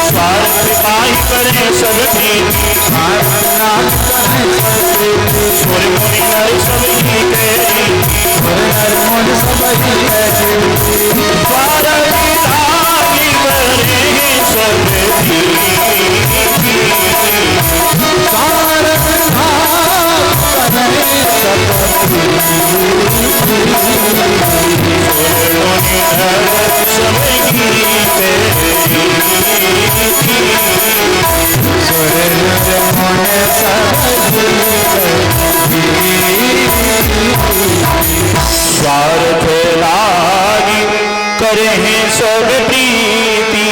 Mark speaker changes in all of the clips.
Speaker 1: स्वार्थ पाई करे सब प्रीति सुर मुनि नर सब ही कैरी द्वार विधाई करे सब स्वार्थ लागी करे सब प्रीति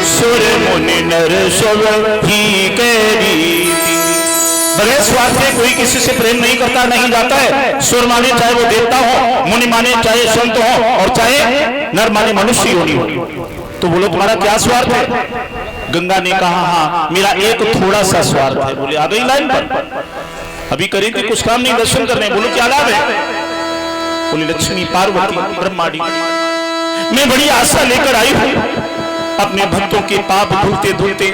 Speaker 1: सुर मुनि नर सब ही कैरी। बगैर स्वार्थ के कोई किसी से प्रेम नहीं करता, नहीं जाता है। सुर माने चाहे वो देवता हो, मुनि माने चाहे संत हो, और चाहे नर माने मनुष्य योनि हो। तो बोलो तुम्हारा क्या स्वार्थ है? गंगा ने कहा हाँ मेरा एक थोड़ा सा स्वार्थ है। बोले आ गई लाइन पर, अभी करेंगे कुछ काम नहीं, दर्शन करने। बोलो क्या लाभ है? बोले लक्ष्मी पार्वती ब्रह्मांडी मैं बड़ी आशा लेकर आई हूं। अपने भक्तों के पाप धुलते धुलते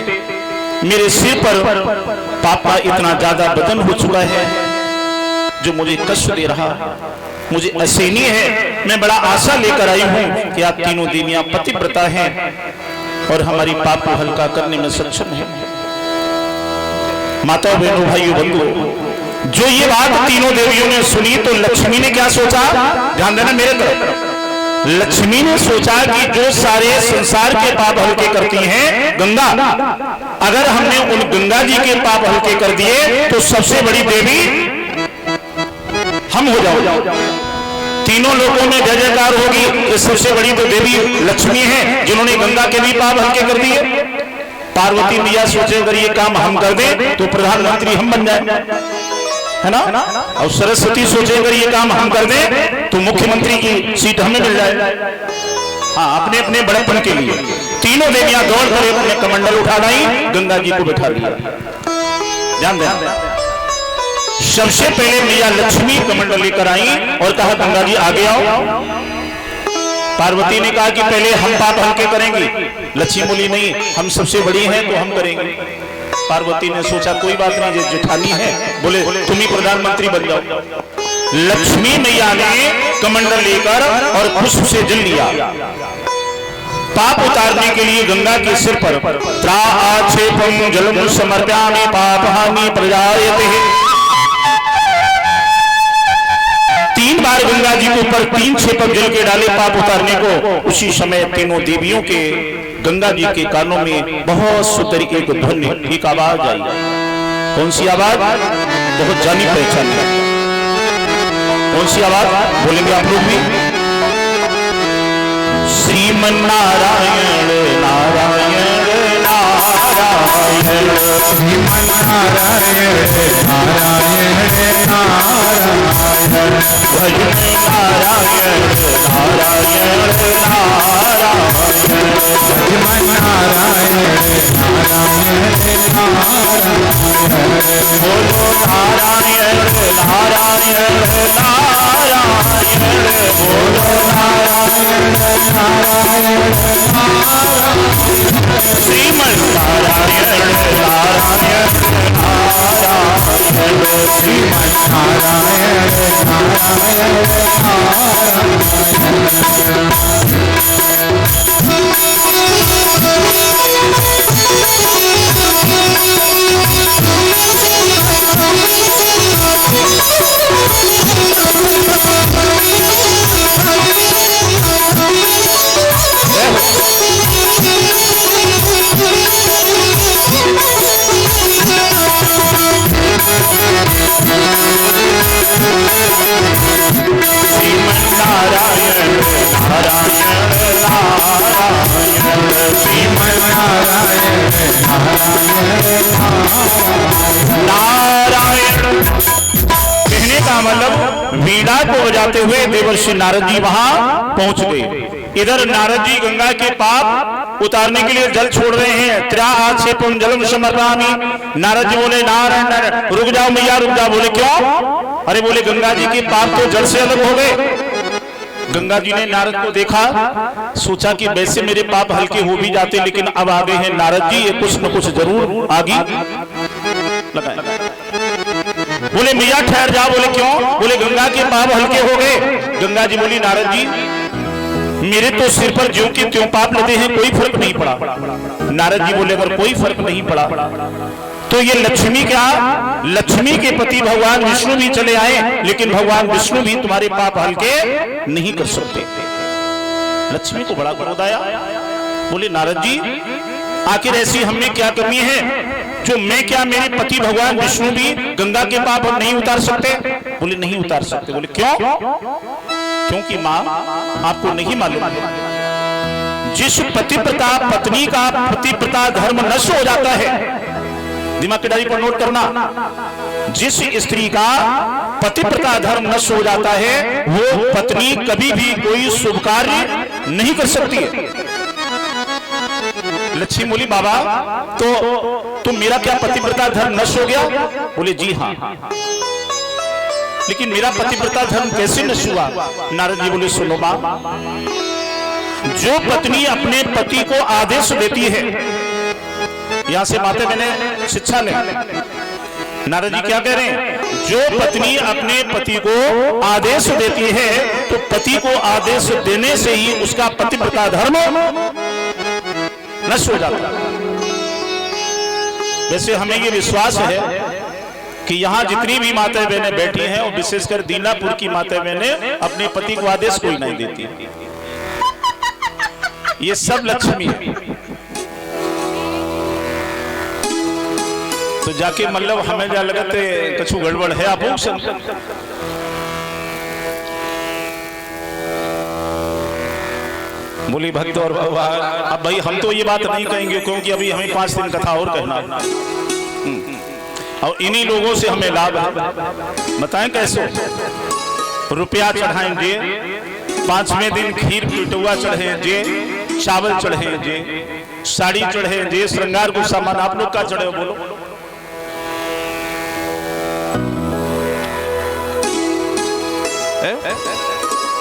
Speaker 1: मेरे सिर पर पापा इतना ज्यादा बदन हो चुका है जो मुझे कष्ट दे रहा, मुझे असहनीय है। मैं बड़ा आशा लेकर आई हूं कि आप तीनों देवियां पतिव्रता हैं और हमारी पाप को हल्का करने में सक्षम है। माता बहनों भाइयों बंधुओं, जो ये बात तीनों देवियों ने सुनी तो लक्ष्मी ने क्या सोचा? ध्यान देना मेरे तरफ। लक्ष्मी ने सोचा कि जो सारे संसार के पाप हल्के करती हैं गंगा, अगर हमने उन गंगा जी के पाप हल्के कर दिए तो सबसे बड़ी देवी हम हो जाओ। तीनों लोगों में जय जयकार होगी कि सबसे बड़ी तो देवी लक्ष्मी है जिन्होंने गंगा के भी पाप हल्के कर दिए। पार्वती मैया सोचे अगर ये काम हम कर दें तो प्रधानमंत्री हम बन जाए, है ना? और सरस्वती सोचे अगर ये काम हम कर दें तो मुख्यमंत्री की सीट हमें मिल जाए। हाँ, अपने अपने बड़ेपन के लिए तीनों देवियां दौड़ कर अपने कमंडल उठा लाई, गंगा जी को बैठा दिया। ध्यान देना, सबसे पहले मैया लक्ष्मी कमंडल लेकर आई और कहा गंगा जी आगे आओ। पार्वती ने कहा कि पहले हम पाप हल्के करेंगे। लक्ष्मी बोली नहीं, हम सबसे बड़ी हैं तो हम करेंगे। पार्वती ने सोचा कोई बात नहीं, जो जेठानी है बोले तुम ही प्रधानमंत्री बन जाओ। लक्ष्मी मैया ने कमंडल लेकर और पुष्प से जल लिया। पाप उतारने के लिए गंगा के सिर पर त्राक्षेपं जलम समर्पयामि पापहानि प्रजायते। 3 बार गंगा जी के ऊपर 3 छेपक जल के डाले पाप उतारने को। उसी समय तीनों देवियों के गंगा जी के कानों में बहुत सुंदर एक ध्वनि, एक आवाज आई। कौन सी आवाज? बहुत जानी पहचानी। कौन सी आवाज बोलेंगे आप लोग भी? श्रीमन नारायण नारायण नारायण, श्रीमन नारायण नारायण नारायण, भजन नारायण नारायण नारायण, भजन नारायण नारायण नारायण, बोलो नारायण नारायण नारायण, बोलो नारायण नारायण नारायण, श्रीमन नारायण नारायण नारायण, श्रीमन नारायण नारायण नारायण कहने का मतलब वीणा को बजाते हुए देवर्षि नारद जी वहां पहुंच गए। इधर नारद जी गंगा के पाप उतारने के लिए जल छोड़ रहे हैं। त्राक्षेपं जलम समर्पयामि। नारद जी बोले नारायण रुक जाओ मैया रुक जाओ। बोले क्यों? अरे बोले गंगा जी के पाप तो जल से अलग हो गए। गंगा जी ने नारद को देखा, सोचा कि वैसे मेरे पाप हल्के हो भी जाते, लेकिन अब आ गए हैं नारद जी, ये कुछ न कुछ जरूर आगे लगाए। बोले मियाँ ठहर जाओ। बोले क्यों? बोले गंगा के पाप हल्के हो गए। गंगा जी बोली नारद जी मेरे तो सिर पर ज्यों के त्यों पाप लदे हैं, कोई फर्क नहीं पड़ा। नारद जी बोले अगर कोई फर्क नहीं पड़ा तो ये लक्ष्मी क्या, लक्ष्मी के पति भगवान विष्णु भी चले आए, लेकिन भगवान विष्णु भी तुम्हारे पाप हल्के नहीं कर सकते। लक्ष्मी को बड़ा क्रोध आया। बोले नारद जी आखिर ऐसी हमें क्या कमी है जो मैं क्या मेरे पति भगवान विष्णु भी गंगा के पाप हम नहीं उतार सकते? बोले नहीं उतार सकते। बोले क्यों? क्योंकि मां आपको नहीं मालूम, जिस पतिव्रता पत्नी का पतिव्रता धर्म नष्ट हो जाता है, दिमाग की डायरी पर नोट करना, जिस स्त्री का पतिव्रता धर्म नष्ट हो जाता है वो पत्नी कभी भी कोई शुभ कार्य नहीं कर सकती है। लक्ष्मी बोली बाबा तो मेरा क्या पतिव्रता धर्म नष्ट हो गया? बोले जी हाँ। लेकिन मेरा पतिव्रता धर्म कैसे नष्ट हुआ? नारद जी बोले सुनो मां, जो पत्नी अपने पति को आदेश देती है, यहां से माता मैंने शिक्षा ले, नारद जी क्या कह रहे हैं? जो पत्नी अपने पति को आदेश देती है तो पति को आदेश देने से ही उसका पतिव्रता धर्म नष्ट हो जाता है। वैसे हमें ये विश्वास है कि यहाँ जितनी भी माताएं बहनें बैठी हैं और विशेषकर दीनापुर की माताएं बहनें अपने पति को आदेश कोई नहीं देती, ये सब लक्ष्मी है। तो जाके मतलब हमें जा लगते कछु गड़बड़ है आप बोली भक्त और भगवान। अब भाई हम तो ये बात नहीं कहेंगे क्योंकि अभी हमें 5 दिन कथा और कहना और इन्हीं लोगों से हमें लाभ है। बताएं कैसे? रुपया चढ़ाएंगे, 5वें दिन खीर पिटुआ चढ़ेंगे, चावल चढ़ेंगे, साड़ी चढ़ेंगे, श्रृंगार को सामान आप लोग का चढ़े बोलो?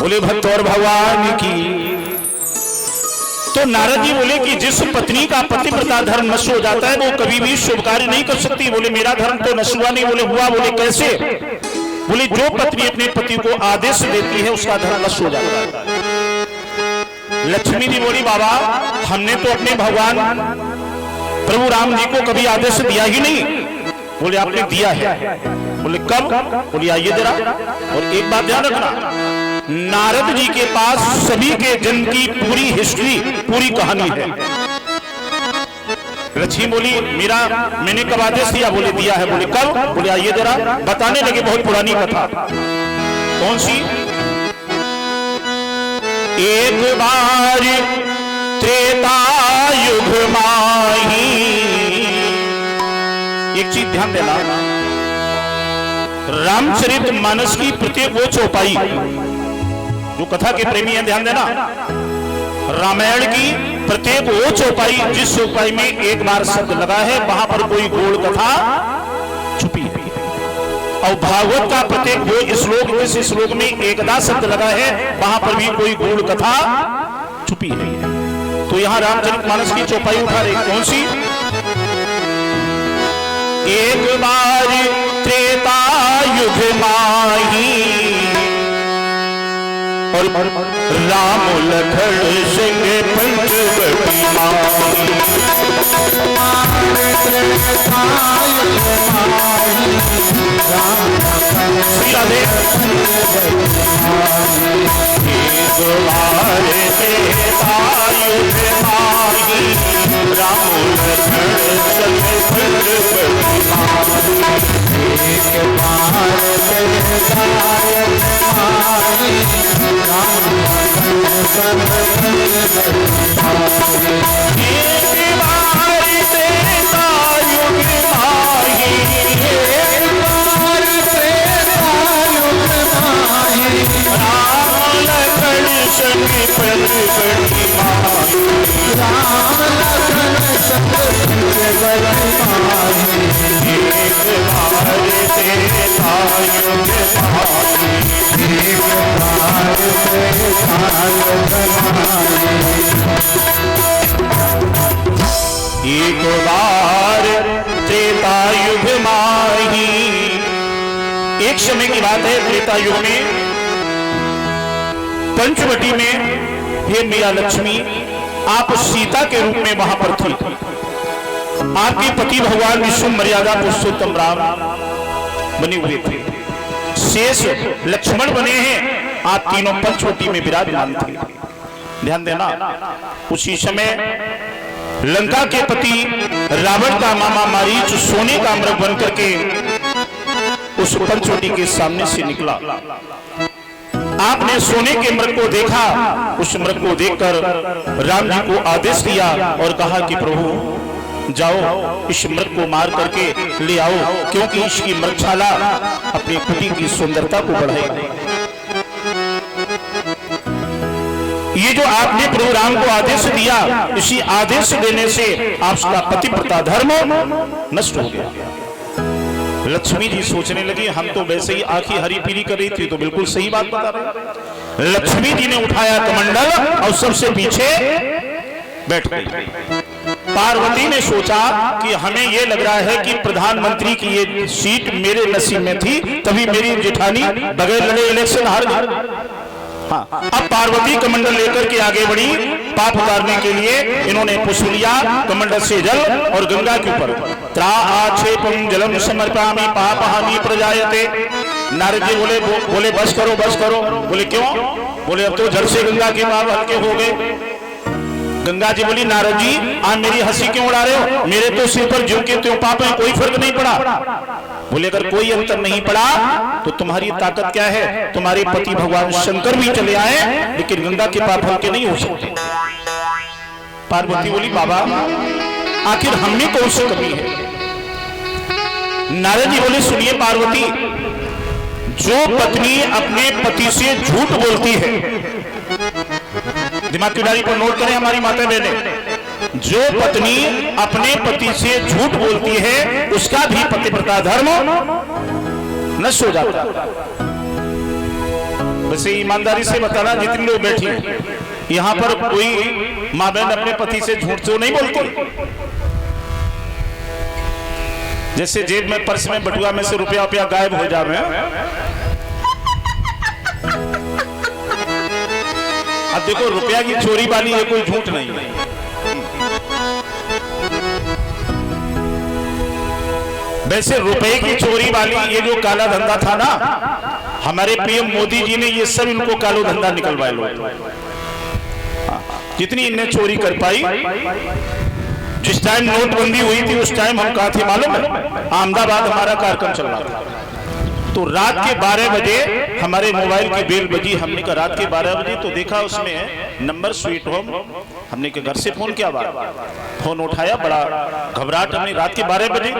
Speaker 1: बोले भक्त और भगवान की। तो नारद जी बोले कि जिस पत्नी का पतिव्रता धर्म नष्ट हो जाता है वो कभी भी शुभ कार्य नहीं कर सकती। बोले मेरा धर्म तो नष्ट हुआ नहीं। बोले हुआ। बोले कैसे? बोले जो पत्नी अपने पति को आदेश देती है उसका धर्म नष्ट हो जाता है। लक्ष्मी जी बोली बाबा हमने तो अपने भगवान प्रभु राम जी को कभी आदेश दिया ही नहीं। बोले आपने दिया है। बोले कब? बोले आइए जरा। और एक बात ध्यान रखना, नारद जी के पास सभी के जन्म की पूरी हिस्ट्री, पूरी कहानी है। लक्ष्मी बोली मैंने कब आदेश दिया? बोले दिया है। बोले कब? बोले आइए जरा। बताने लगे बहुत पुरानी कथा। कौन सी? एक बार त्रेता युग माही। एक चीज ध्यान देना, रामचरित मानस की प्रत्येक वो चौपाई, जो कथा के प्रेमी हैं ध्यान देना, रामायण की प्रत्येक वो चौपाई जिस चौपाई में एक बार शब्द लगा है वहां पर कोई गूढ़ कथा छुपी है। और भागवत का प्रत्येक वो श्लोक जिस श्लोक में एकदा शब्द लगा है वहां पर भी कोई गूढ़ कथा छुपी है। तो यहां रामचरितमानस की चौपाई उठा रही। कौन सी? एक बार त्रेता युग माही और राम लखन सिंह पंचवटी माही। एक बार त्रेता युग माही। एक समय की बात है, त्रेता युग में पंचवटी में हे मैया लक्ष्मी, आप सीता के रूप में वहां पर थी। आपके पति भगवान विष्णु मर्यादा पुरुषोत्तम राम बने हुए थे, शेष लक्ष्मण बने हैं, आप तीनों पंचवटी में विराजमान थे। ध्यान देना, उसी समय लंका के पति रावण का मामा मारीच सोने का मृग बन करके उस पंचवटी के सामने से निकला। आपने सोने के मृग को देखा, उस मृग को देखकर राम जी को आदेश दिया और कहा कि प्रभु जाओ इस मृग को मार करके ले आओ, क्योंकि इसकी मृगशाला अपने पति की सुंदरता को बढ़ाएगी। ये जो आपने प्रभु राम को आदेश दिया, इसी आदेश देने से आपका पतिव्रता धर्म नष्ट हो गया। लक्ष्मी जी सोचने लगी, हम तो वैसे ही आंखें हरी पीली कर रही थी, तो बिल्कुल सही बात बता रहे। लक्ष्मी जी ने उठाया कमंडल और सबसे पीछे बैठ गई। पार्वती ने सोचा कि हमें यह लग रहा है कि प्रधानमंत्री की ये सीट मेरे नसीब में थी, तभी मेरी जेठानी बगैर लड़े इलेक्शन हार गई। हाँ, अब पार्वती कमंडल लेकर के आगे बढ़ी। पाप उतारने के लिए इन्होंने पुष्प लिया, कमंडल से जल और गंगा के ऊपर त्रा आक्षेपम जलम समर्पयामि पापहानि प्रजायते। नारद जी बोले बस करो बस करो। बोले क्यों? बोले अब तो जल से गंगा के पाप हल्के हो गए। गंगा जी बोली, नारद जी आप मेरी हंसी क्यों उड़ा रहे हो? मेरे तो सिर पर ज्यों के त्यों पाप है, कोई फर्क नहीं पड़ा। बोले अगर कोई अंतर नहीं पड़ा तो तुम्हारी ताकत क्या है? तुम्हारे पति भगवान शंकर भी चले आए, लेकिन गंगा के पाप हल्के नहीं हो सकते। पार्वती बोली, बाबा आखिर हमें कौन सी कमी है? नारद जी बोले, सुनिए पार्वती, जो पत्नी अपने पति से झूठ बोलती है, दिमाग की डायरी पर नोट करें हमारी माता बहनें, जो पत्नी अपने पति से झूठ बोलती है उसका भी पतिव्रता धर्म नष्ट हो जाता है। वैसे ईमानदारी से बताना, जितने लोग बैठी हैं यहां पर कोई मां बहन अपने पति से झूठ तो नहीं बोलती। जैसे जेब में पर्स में बटुआ में से रुपया गायब हो जावे, अब देखो रुपया की चोरी वाली है, कोई झूठ नहीं है। वैसे रुपए की चोरी वाली ये जो काला धंधा था ना, हमारे पीएम मोदी जी ने ये सब इनको कालो धंधा निकलवाए लोग। जितनी इनने चोरी कर पाई, जिस टाइम नोटबंदी हुई थी उस टाइम हम कहा थे मालूम है? अहमदाबाद हमारा कार्यक्रम चल रहा था, तो रात के 12 बजे हमारे मोबाइल की बेल बजी। हमने कहा रात के 12 बजे, तो देखा उसमें नंबर स्वीट होम। हमने कहा घर से फोन किया, फोन उठाया, बड़ा घबराहट। हमने रात के 12 बजे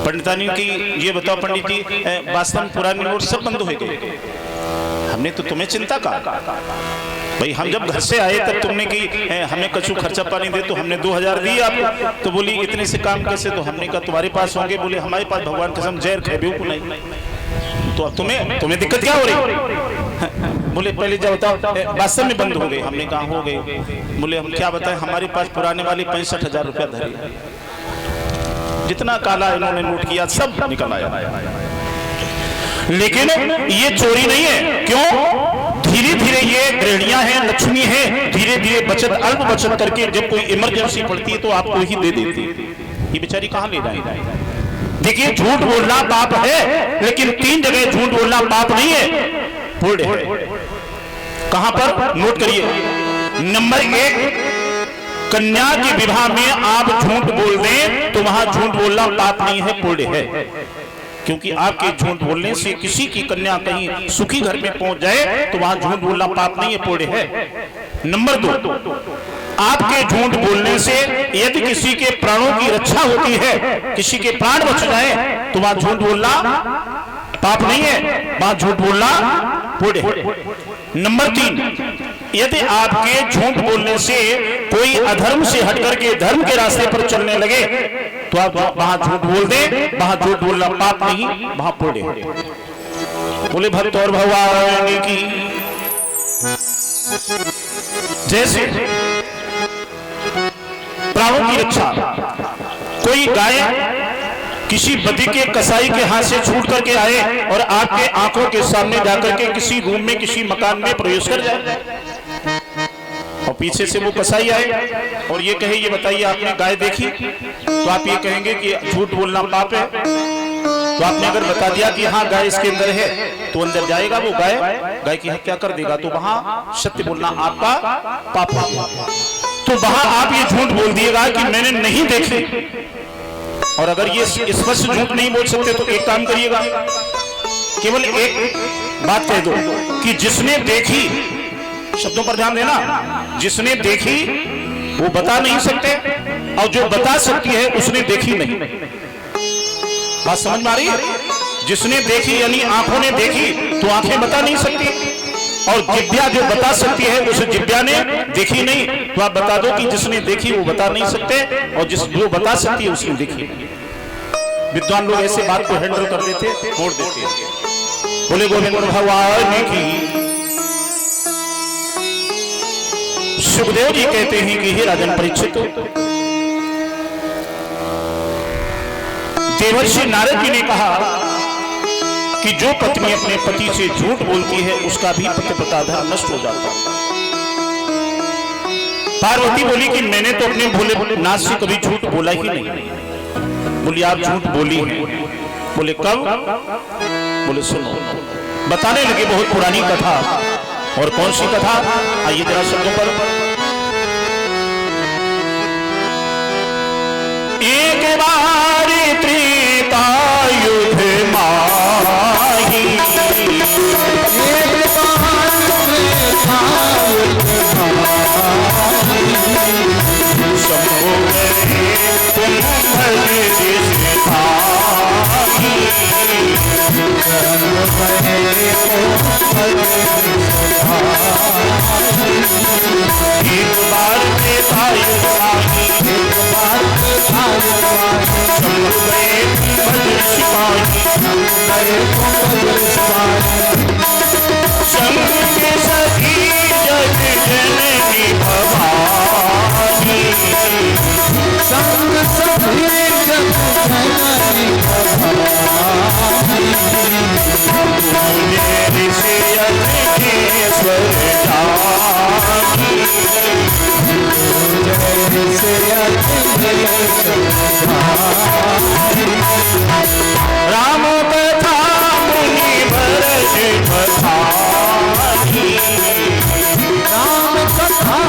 Speaker 1: पंडितानी की, ये बताओ पंडित जी वास्तव में पुराने नोट सब बंद हो गए। हमने तो तुम्हें चिंता कहा भाई, हम जब घर से आए तब तुमने की हमें कछु खर्चा पानी दे, तो हमने 2000 दिए आपको। तो बोली इतने से काम कैसे? तो हमने कहा तुम्हारे पास होंगे। बोले हमारे पास भगवान कसम जहर खाए बेवकूफ नहीं। तो अब तुम्हें दिक्कत क्या हो रही? बोले पहले जब बताओ वास्तव में बंद हो गए। हमने कहा हो गए। बोले हम क्या बताएं, हमारे पास पुराने वाले 65,000 रुपया धरे, जितना काला इन्होंने नोट किया सब निकल आया। लेकिन ये चोरी नहीं है। क्यों? धीरे धीरे ये गृहणियां हैं, लक्ष्मी है, धीरे धीरे बचत, अल्प बचत करके जब कोई इमरजेंसी पड़ती है तो आपको ही दे देती है। ये बेचारी कहां ले जाए? देखिए झूठ बोलना पाप है, लेकिन 3 जगह झूठ बोलना पाप नहीं है, पुण्य है। कहां पर? नोट करिए। नंबर 1, कन्या के विवाह में आप झूठ बोल दें तो वहां झूठ बोलना पाप नहीं है, पुण्य है। क्योंकि आपके झूठ बोलने से किसी की कन्या कहीं सुखी घर में पहुंच जाए तो वहां झूठ बोलना पाप नहीं है, पुण्य है। नंबर 2, आपके झूठ बोलने से यदि किसी के प्राणों की रक्षा होती है, किसी के प्राण बच जाए, तो वहां झूठ बोलना पाप नहीं है, वहां झूठ बोलना पुण्य है। नंबर 3, यदि आपके झूठ बोलने से कोई अधर्म से हटकर के धर्म के रास्ते पर चलने लगे तो आप वहां झूठ बोल दें, वहां झूठ बोलना पाप नहीं, वहां पुण्य है। बोले भक्त और भगवान की जैसे प्राणों की रक्षा, कोई गाय किसी बदी के कसाई के हाथ से छूट करके आए और आपके आंखों के सामने जाकर के किसी रूम में किसी मकान में प्रवेश कर जाए, और पीछे से वो कसाई आए और ये कहे ये बताइए आपने गाय देखी, तो आप ये कहेंगे कि झूठ बोलना पाप है। तो आपने अगर बता दिया कि हाँ गाय इसके अंदर है, तो अंदर जाएगा वो गाय की हत्या कर देगा, तो वहां सत्य बोलना आपका पाप है। तो वहां आप ये झूठ बोल दिएगा कि मैंने नहीं देखी, और अगर ये स्पष्ट झूठ नहीं बोल सकते तो एक काम करिएगा, केवल एक बात कह दो कि जिसने देखी, शब्दों पर ध्यान देना, जिसने देखी वो बता नहीं सकते, और जो बता सकती है उसने देखी नहीं। बात समझ में आ रही है? जिसने देखी यानी आंखों ने देखी तो आंखें बता नहीं सकती, और जिब्या जो बता सकती है उस जिब्या ने देखी नहीं। तो आप बता दो कि जिसने देखी वो बता नहीं सकते, और जो बता सकती है उसने देखी। विद्वान लोग ऐसे बात को हैंडल कर देते, मोड़ देते। बोले गोविंद भगवान की। सुखदेव जी कहते हैं कि हे राजन परीक्षित, देवर्षि नारद जी ने कहा कि जो पत्नी अपने पति से झूठ बोलती है उसका भी पतिव्रता धर्म नष्ट हो जाता है। पार्वती बोली कि मैंने तो अपने भोले नाथ से कभी झूठ बोला ही नहीं। बोली आप झूठ बोली हैं। बोले कब? बोले सुनो। बताने लगे बहुत पुरानी कथा। और कौन सी कथा? आइए जरा शब्दों पर। एक बार त्रेता युग माही, एक बार त्रेता युग माही, शंभु गए कुंभल ऋषिधारी, शंभु गए कुंभल ऋषिधारी। एक बार त्रेता युग माही, एक बार त्रेता युग माही, शंभु गए कुंभल ऋषिधारी, शंभु गए कुंभल ऋषिधारी। शंभु के सखी जग जननी भवानी, शंभु सखी जग जननी भवानी। ऋषि अग्निश्वर जानी, ऋषि अग्निश्वर जानी। राम कथा मुनि भरत बखानी, राम कथा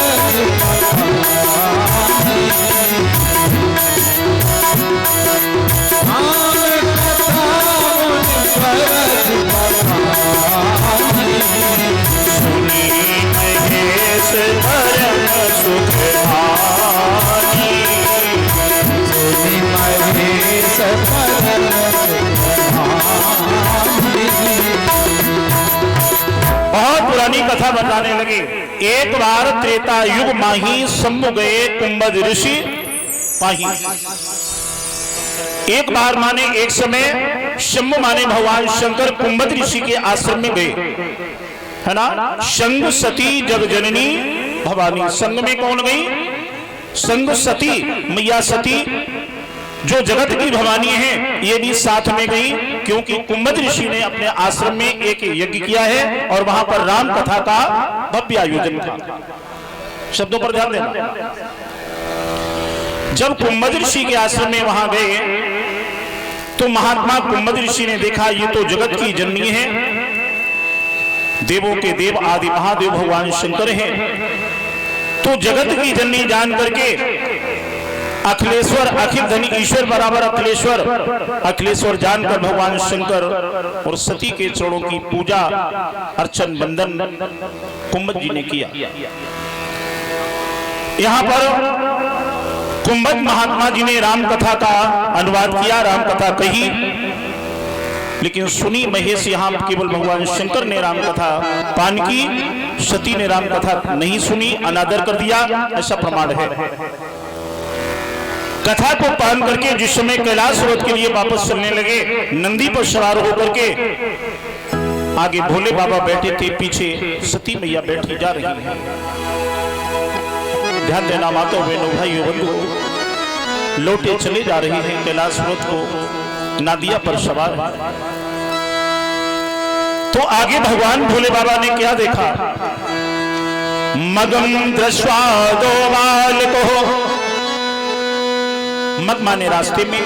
Speaker 1: मुनि भरत बखानी। राम कथा मुनि भरत बखानी। सुनी महेश धर्म सुखधानी, सुनी महेश धर्म सुखधानी। बहुत पुरानी कथा बताने लगे। एक बार त्रेता युग माही, शंभु गए कुंभज ऋषि पाही। एक बार माने एक समय, शंभु माने भगवान शंकर कुंभज ऋषि के आश्रम में गए, है ना। संग सती जग जननी भवानी। संग में कौन गई? संग सती, मैया सती जो जगत की भवानी है, ये भी साथ में गई, क्योंकि कुंभज ऋषि ने अपने आश्रम में एक यज्ञ किया है और वहां पर राम कथा का भव्य आयोजन था। शब्दों पर ध्यान देना। जब कुंभज ऋषि के आश्रम में वहां गए तो महात्मा कुंभज ऋषि ने देखा ये तो जगत की जननी है, देवों के देव आदि महादेव भगवान शंकर हैं। तो जगत की जननी जान करके अखिलेश्वर, अखिल धनी ईश्वर बराबर अखिलेश्वर, अखिलेश्वर जानकर भगवान शंकर और सती के चरणों की पूजा अर्चन बंदन कुंभज जी ने किया। यहाँ पर कुंभज महात्मा जी ने राम कथा का अनुवाद किया, राम कथा कही, लेकिन सुनी महेश। यहाँ केवल भगवान शंकर ने राम कथा पान की, सती ने राम कथा नहीं सुनी, अनादर कर दिया, ऐसा प्रमाण है। कथा को पान करके जिस समय कैलाश पर्वत के लिए वापस चलने लगे, नंदी पर सवार होकर के आगे भोले बाबा बैठे थे, पीछे सती मैया बैठी जा रही है। ध्यान देना मातो बहनों भाइयों बंधुओं, लौटे चले जा रही है कैलाश पर्वत को, नादिया पर सवार है। तो आगे भगवान भोले बाबा ने क्या देखा? मगम दृश्वा दो बालको, मग माने रास्ते में,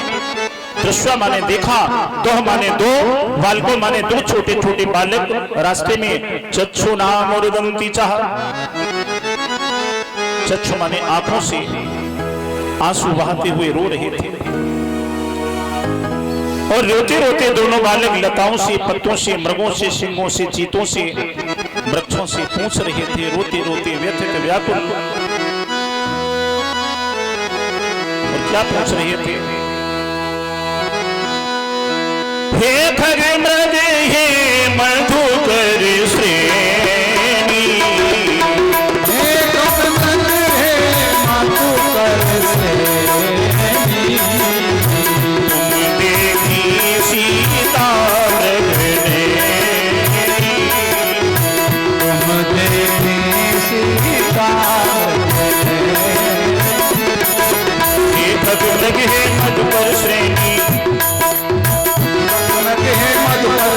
Speaker 1: दृश्वा माने देखा, दोह माने दो, बालको माने दो छोटे छोटे बालक रास्ते में। चक्षु नाम रुदंती चाह, चक्षु माने आंखों से आंसू बहाते हुए रो रहे थे। और रोते रोते दोनों बालक लताओं से, पत्तों से, मृगों से, सिंहों से, चीतों से, वृक्षों से पूछ रहे थे, रोते रोते व्यथित व्याकुल। और क्या पूछ रहे थे? हे खग मृग हे मधुकर श्रेणी,
Speaker 2: हे खग मृग हे मधुकर श्रेणी,
Speaker 1: तुम देखी सीता मृगनेनी,
Speaker 2: तुम देखी सीता मृगनेनी।
Speaker 1: हे खग मृग हे मधुकर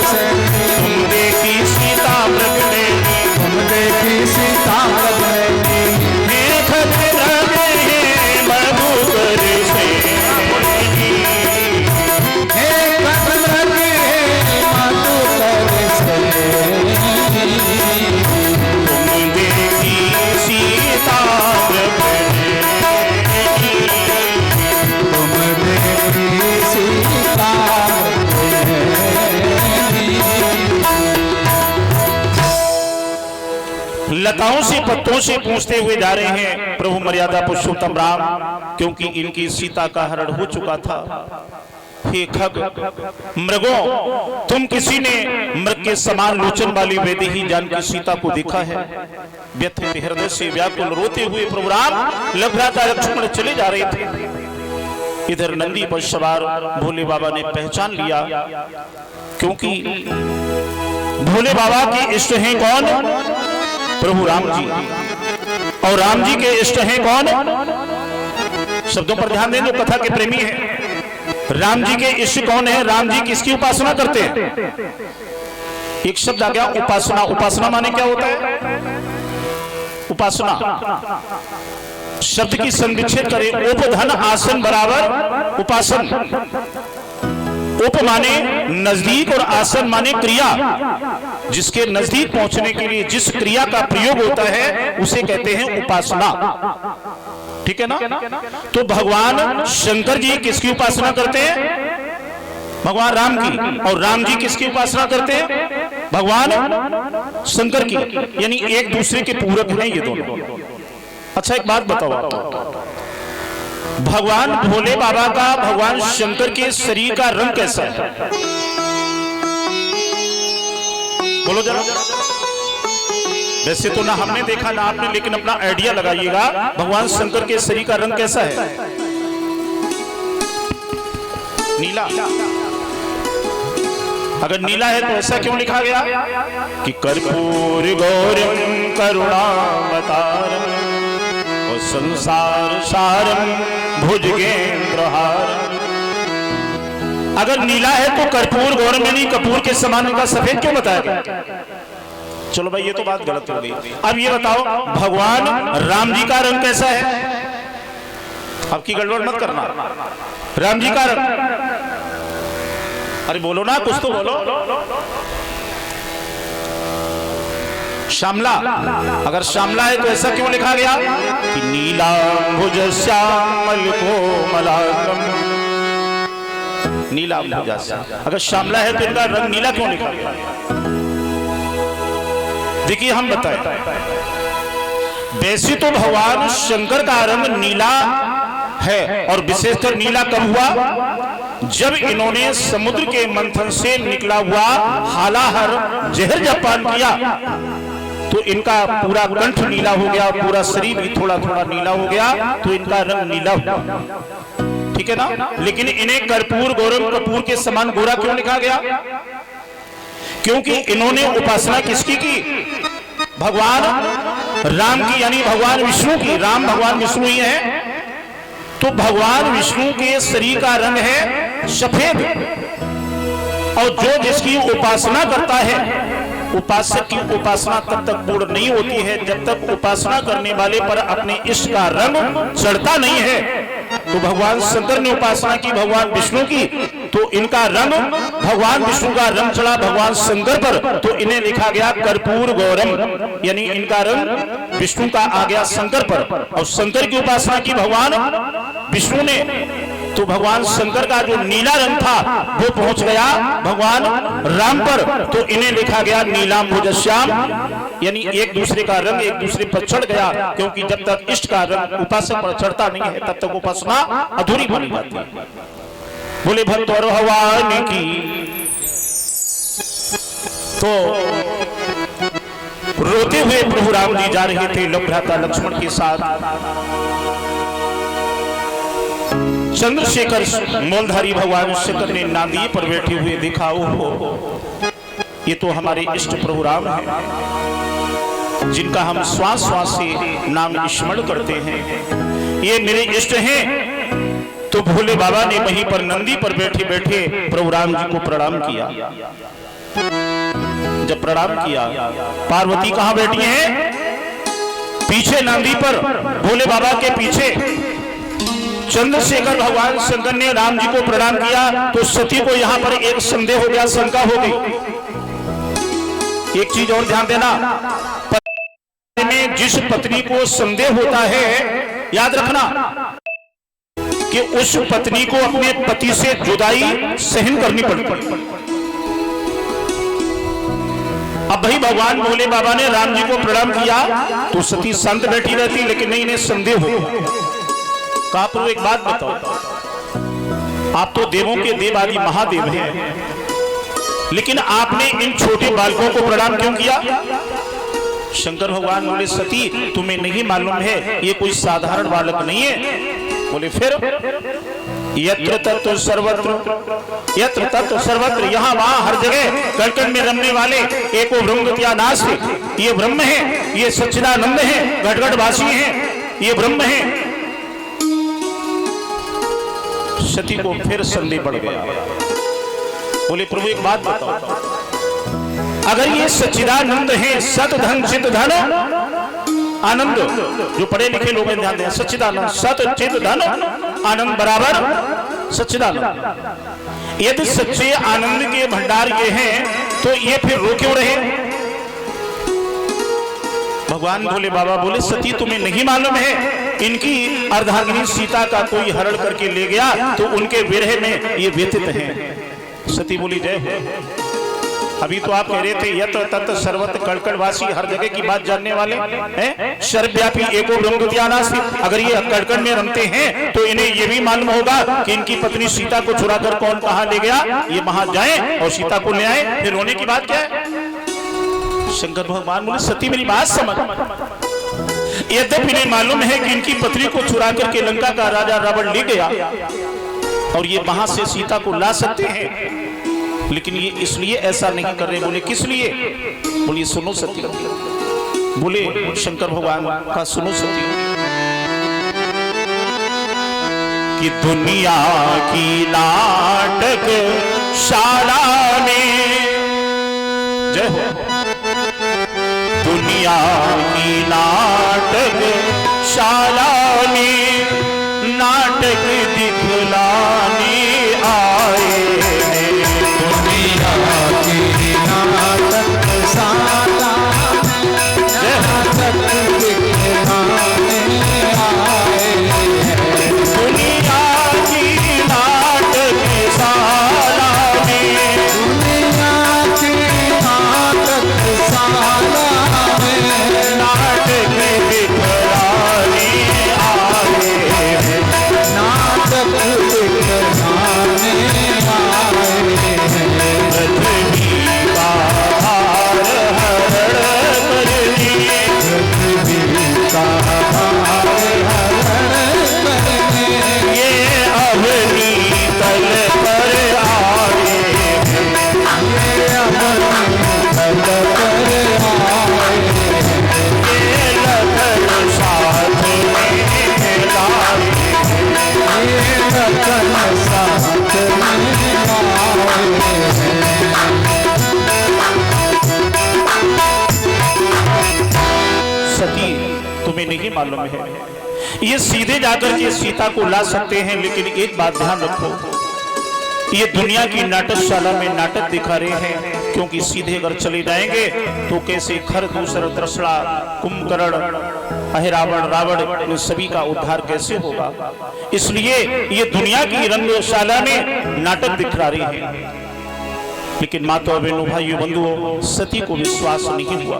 Speaker 1: श्रेणी, तुम देखी सीता मृगनेनी,
Speaker 2: तुम देखी सीता मृगनेनी।
Speaker 1: हे खग मृग हे मधुकर श्रेणी,
Speaker 2: हे खग मृग हे मधुकर श्रेणी,
Speaker 1: तुम देखी सीता मृगनेनी,
Speaker 2: तुम देखी सीता मृगनेनी।
Speaker 1: लताओं से पत्तों से पूछते हुए जा रहे हैं प्रभु मर्यादा पुरुषोत्तम राम, क्योंकि इनकी सीता का हरण हो चुका था। हे खग मृगों, तुम किसी ने मृग के समान लोचन वाली वैदेही जानकी सीता को देखा है? व्यथित हृदय से व्याकुल रोते हुए प्रभु राम लभ्राता लक्ष्मण चले जा रहे थे। इधर नंदी पर सवार भोले बाबा ने पहचान लिया, क्योंकि भोले बाबा के इष्ट हैं कौन? प्रभु राम जी। और राम जी के इष्ट हैं कौन? शब्दों पर ध्यान दें, जो कथा के प्रेमी हैं। राम जी के इष्ट कौन है? राम जी किसकी उपासना करते हैं? एक शब्द आ गया उपासना। उपासना माने क्या होता है? उपासना शब्द की संविच्छेद करें, उपधन आसन बराबर उपासन। उप माने नजदीक और आसन माने क्रिया। जिसके नजदीक पहुंचने के लिए जिस क्रिया का प्रयोग होता है उसे कहते हैं उपासना। ठीक है ना? तो भगवान शंकर जी किसकी उपासना करते हैं? भगवान राम की। और राम जी किसकी उपासना करते हैं? भगवान शंकर की। यानी एक दूसरे के पूरक हैं ये दोनों। अच्छा एक बात बताओ, भगवान भोले बाबा का भगवान शंकर के शरीर का रंग कैसा है? बोलो जरा। वैसे तो ना हमने देखा ना आपने, लेकिन अपना आइडिया लगाइएगा, भगवान शंकर के शरीर का रंग कैसा है? नीला। अगर नीला है तो ऐसा क्यों लिखा गया कि कर्पूर गौरम करुणावतारम और संसार सारम भुजगेंद्रहारम। अगर नीला है तो कर्पूर गौरम यानी कपूर के समान उनका सफेद क्यों बताया गया? चलो भाई ये तो बात गलत हो गई। अब ये बताओ भगवान राम जी का रंग कैसा है? आपकी गड़बड़ मत करना। राम जी का रंग, अरे बोलो ना, कुछ तो बोलो। श्यामला। अगर श्यामला है तो ऐसा क्यों लिखा गया कि नीलांबुज श्यामल कोमलांगम, नीलांबुज श्यामल। अगर श्यामला है तो इनका रंग नीला क्यों लिखा गया? देखिए हम बताएं, वैसे तो भगवान शंकर का रंग नीला है, और विशेषकर नीला कब हुआ? जब इन्होंने समुद्र के मंथन से निकला हुआ हालाहर जहर जब पान किया तो इनका पूरा कंठ नीला हो गया, पूरा शरीर भी थोड़ा थोड़ा नीला हो गया, तो इनका रंग नीला हुआ। ठीक है ना? लेकिन इन्हें कर्पूर गौरम, कपूर के समान गोरा क्यों लिखा गया? क्योंकि इन्होंने उपासना किसकी की? भगवान राम की, यानी भगवान विष्णु की। राम भगवान विष्णु ही है। तो भगवान विष्णु के शरीर का रंग है सफेद, और जो जिसकी उपासना करता है, उपासक की उपासना तब तक पूर्ण नहीं होती है जब तक उपासना करने वाले पर अपने इष्ट का रंग चढ़ता नहीं है। तो भगवान शंकर ने उपासना की भगवान विष्णु की, तो इनका रंग, भगवान विष्णु का रंग चढ़ा भगवान शंकर पर, तो इन्हें लिखा गया कर्पूर गौरम, यानी इनका रंग विष्णु का आ गया शंकर पर। और शंकर की उपासना की भगवान विष्णु ने, तो भगवान शंकर का जो नीला रंग था वो पहुंच गया भगवान राम पर, तो इन्हें लिखा गया नीलांबुजश्याम, यानी एक दूसरे का रंग एक दूसरे पर चढ़ गया। क्योंकि जब तक इष्ट का रंग उपासक पर चढ़ता नहीं है तब तक उपासना अधूरी बनी जाती है। बोले भक्त और भगवान की। तो रोते हुए प्रभु राम जी जा रहे थे लभ्राता लक्ष्मण के साथ। चंद्रशेखर मूलधारी भगवान शंकर ने नांदी पर बैठे हुए देखा, ओहो ये तो हमारे इष्ट प्रभु राम हैं, जिनका हम श्वास श्वास से नाम स्मरण करते हैं, ये मेरे इष्ट हैं। तो भोले बाबा ने वहीं पर नंदी पर बैठे बैठे प्रभु राम जी को प्रणाम किया। जब प्रणाम किया, पार्वती कहां बैठी हैं? पीछे नंदी पर, भोले बाबा के पीछे। चंद्रशेखर भगवान शंकर ने राम जी को प्रणाम किया तो सती को यहां पर एक संदेह हो गया, शंका हो गई। एक चीज और ध्यान देना, पति में जिस पत्नी को संदेह होता है, याद रखना कि उस पत्नी को अपने पति से जुदाई सहन करनी पड़ती। अब भाई भगवान भोले बाबा ने राम जी को प्रणाम किया तो सती शांत बैठी रहती, लेकिन नहीं, इन्हें संदेह हो। कहा प्रभु एक बात बताओ, आप तो देवों के देव आदि महादेव हैं, लेकिन आपने इन छोटे बालकों को प्रणाम क्यों किया? शंकर भगवान बोले सती तुम्हें नहीं मालूम है, ये कोई साधारण बालक नहीं है। बोले फिर? यत्र तत्र सर्वत्र, यत्र तत्र सर्वत्र, यहाँ वहां हर जगह कण में रमने वाले एको ब्रह्मत्यानाश, ये ब्रह्म है, ये सच्चिदानंद है, घटघटवासी है, ये ब्रह्म है। सती को फिर संदेह बढ़ गया। बोले प्रभु एक बात बताओ, अगर ये सच्चिदानंद है, सत धन चित धन आनंद, जो पढ़े लिखे लोग ध्यान दें, सच्चिदानंद सत चित धन आनंद बराबर सच्चिदानंद। यदि सच्चे आनंद के भंडार ये हैं तो ये फिर रो क्यों रहे? भगवान भोले बाबा बोले सती तुम्हें नहीं मालूम है, इनकी अर्धांगिनी सीता का कोई हरण करके ले गया तो उनके विरह में ये व्यथित हैं। सती बोली जय हो। अभी तो आप कह रहे थे यत्र तत्र सर्वत्र कड़कड़वासी, हर जगह की बात जानने वाले हैं, सर्वव्यापी एको ब्रह्मज्ञानासी। अगर ये कड़कड़ में रमते हैं तो इन्हें ये भी मालूम होगा कि इनकी पत्नी सीता को छुड़ाकर कौन कहां ले गया। ये वहां जाएं और सीता को ले आए, फिर रोने की बात क्या है? शंकर भगवान बोले सती मेरी बात समझ, यद्यपि इन्हें मालूम है कि इनकी पत्नी को चुरा करके लंका का राजा रावण ले गया और ये वहां से सीता को ला सकते हैं, लेकिन ये इसलिए ऐसा नहीं कर रहे। बोले किस लिए? बोलिए सुनो सती। बोले शंकर भगवान का सुनो सती कि दुनिया की नाटक शाला में, जय हो, दुनिया की नाटक शाला में नाटक दिखलाने आए हैं।
Speaker 2: दुनिया की नाटक शाला नाटक दिखलाने आए हैं।
Speaker 1: दुनिया की नाटक शाला में,
Speaker 2: दुनिया की नाटक शाला में
Speaker 1: नाटक दिखलाने आए हैं।
Speaker 2: नाटक दिखलाने
Speaker 1: नहीं मालूम है। ये सीधे जाकर के सीता को ला सकते हैं, लेकिन एक बात ध्यान रखो, ये दुनिया की नाटकशाला में नाटक दिखा रहे हैं, क्योंकि सीधे अगर चले जाएंगे तो कैसे खरदूसर, दृष्टा, कुंभकर्ण, अहिरावण, रावण, इन सभी का उद्धार कैसे होगा। इसलिए ये दुनिया की रंगशाला में नाटक दिखा रही है। लेकिन माता बहनों, भाइयों, बंधुओं, सती को विश्वास नहीं हुआ।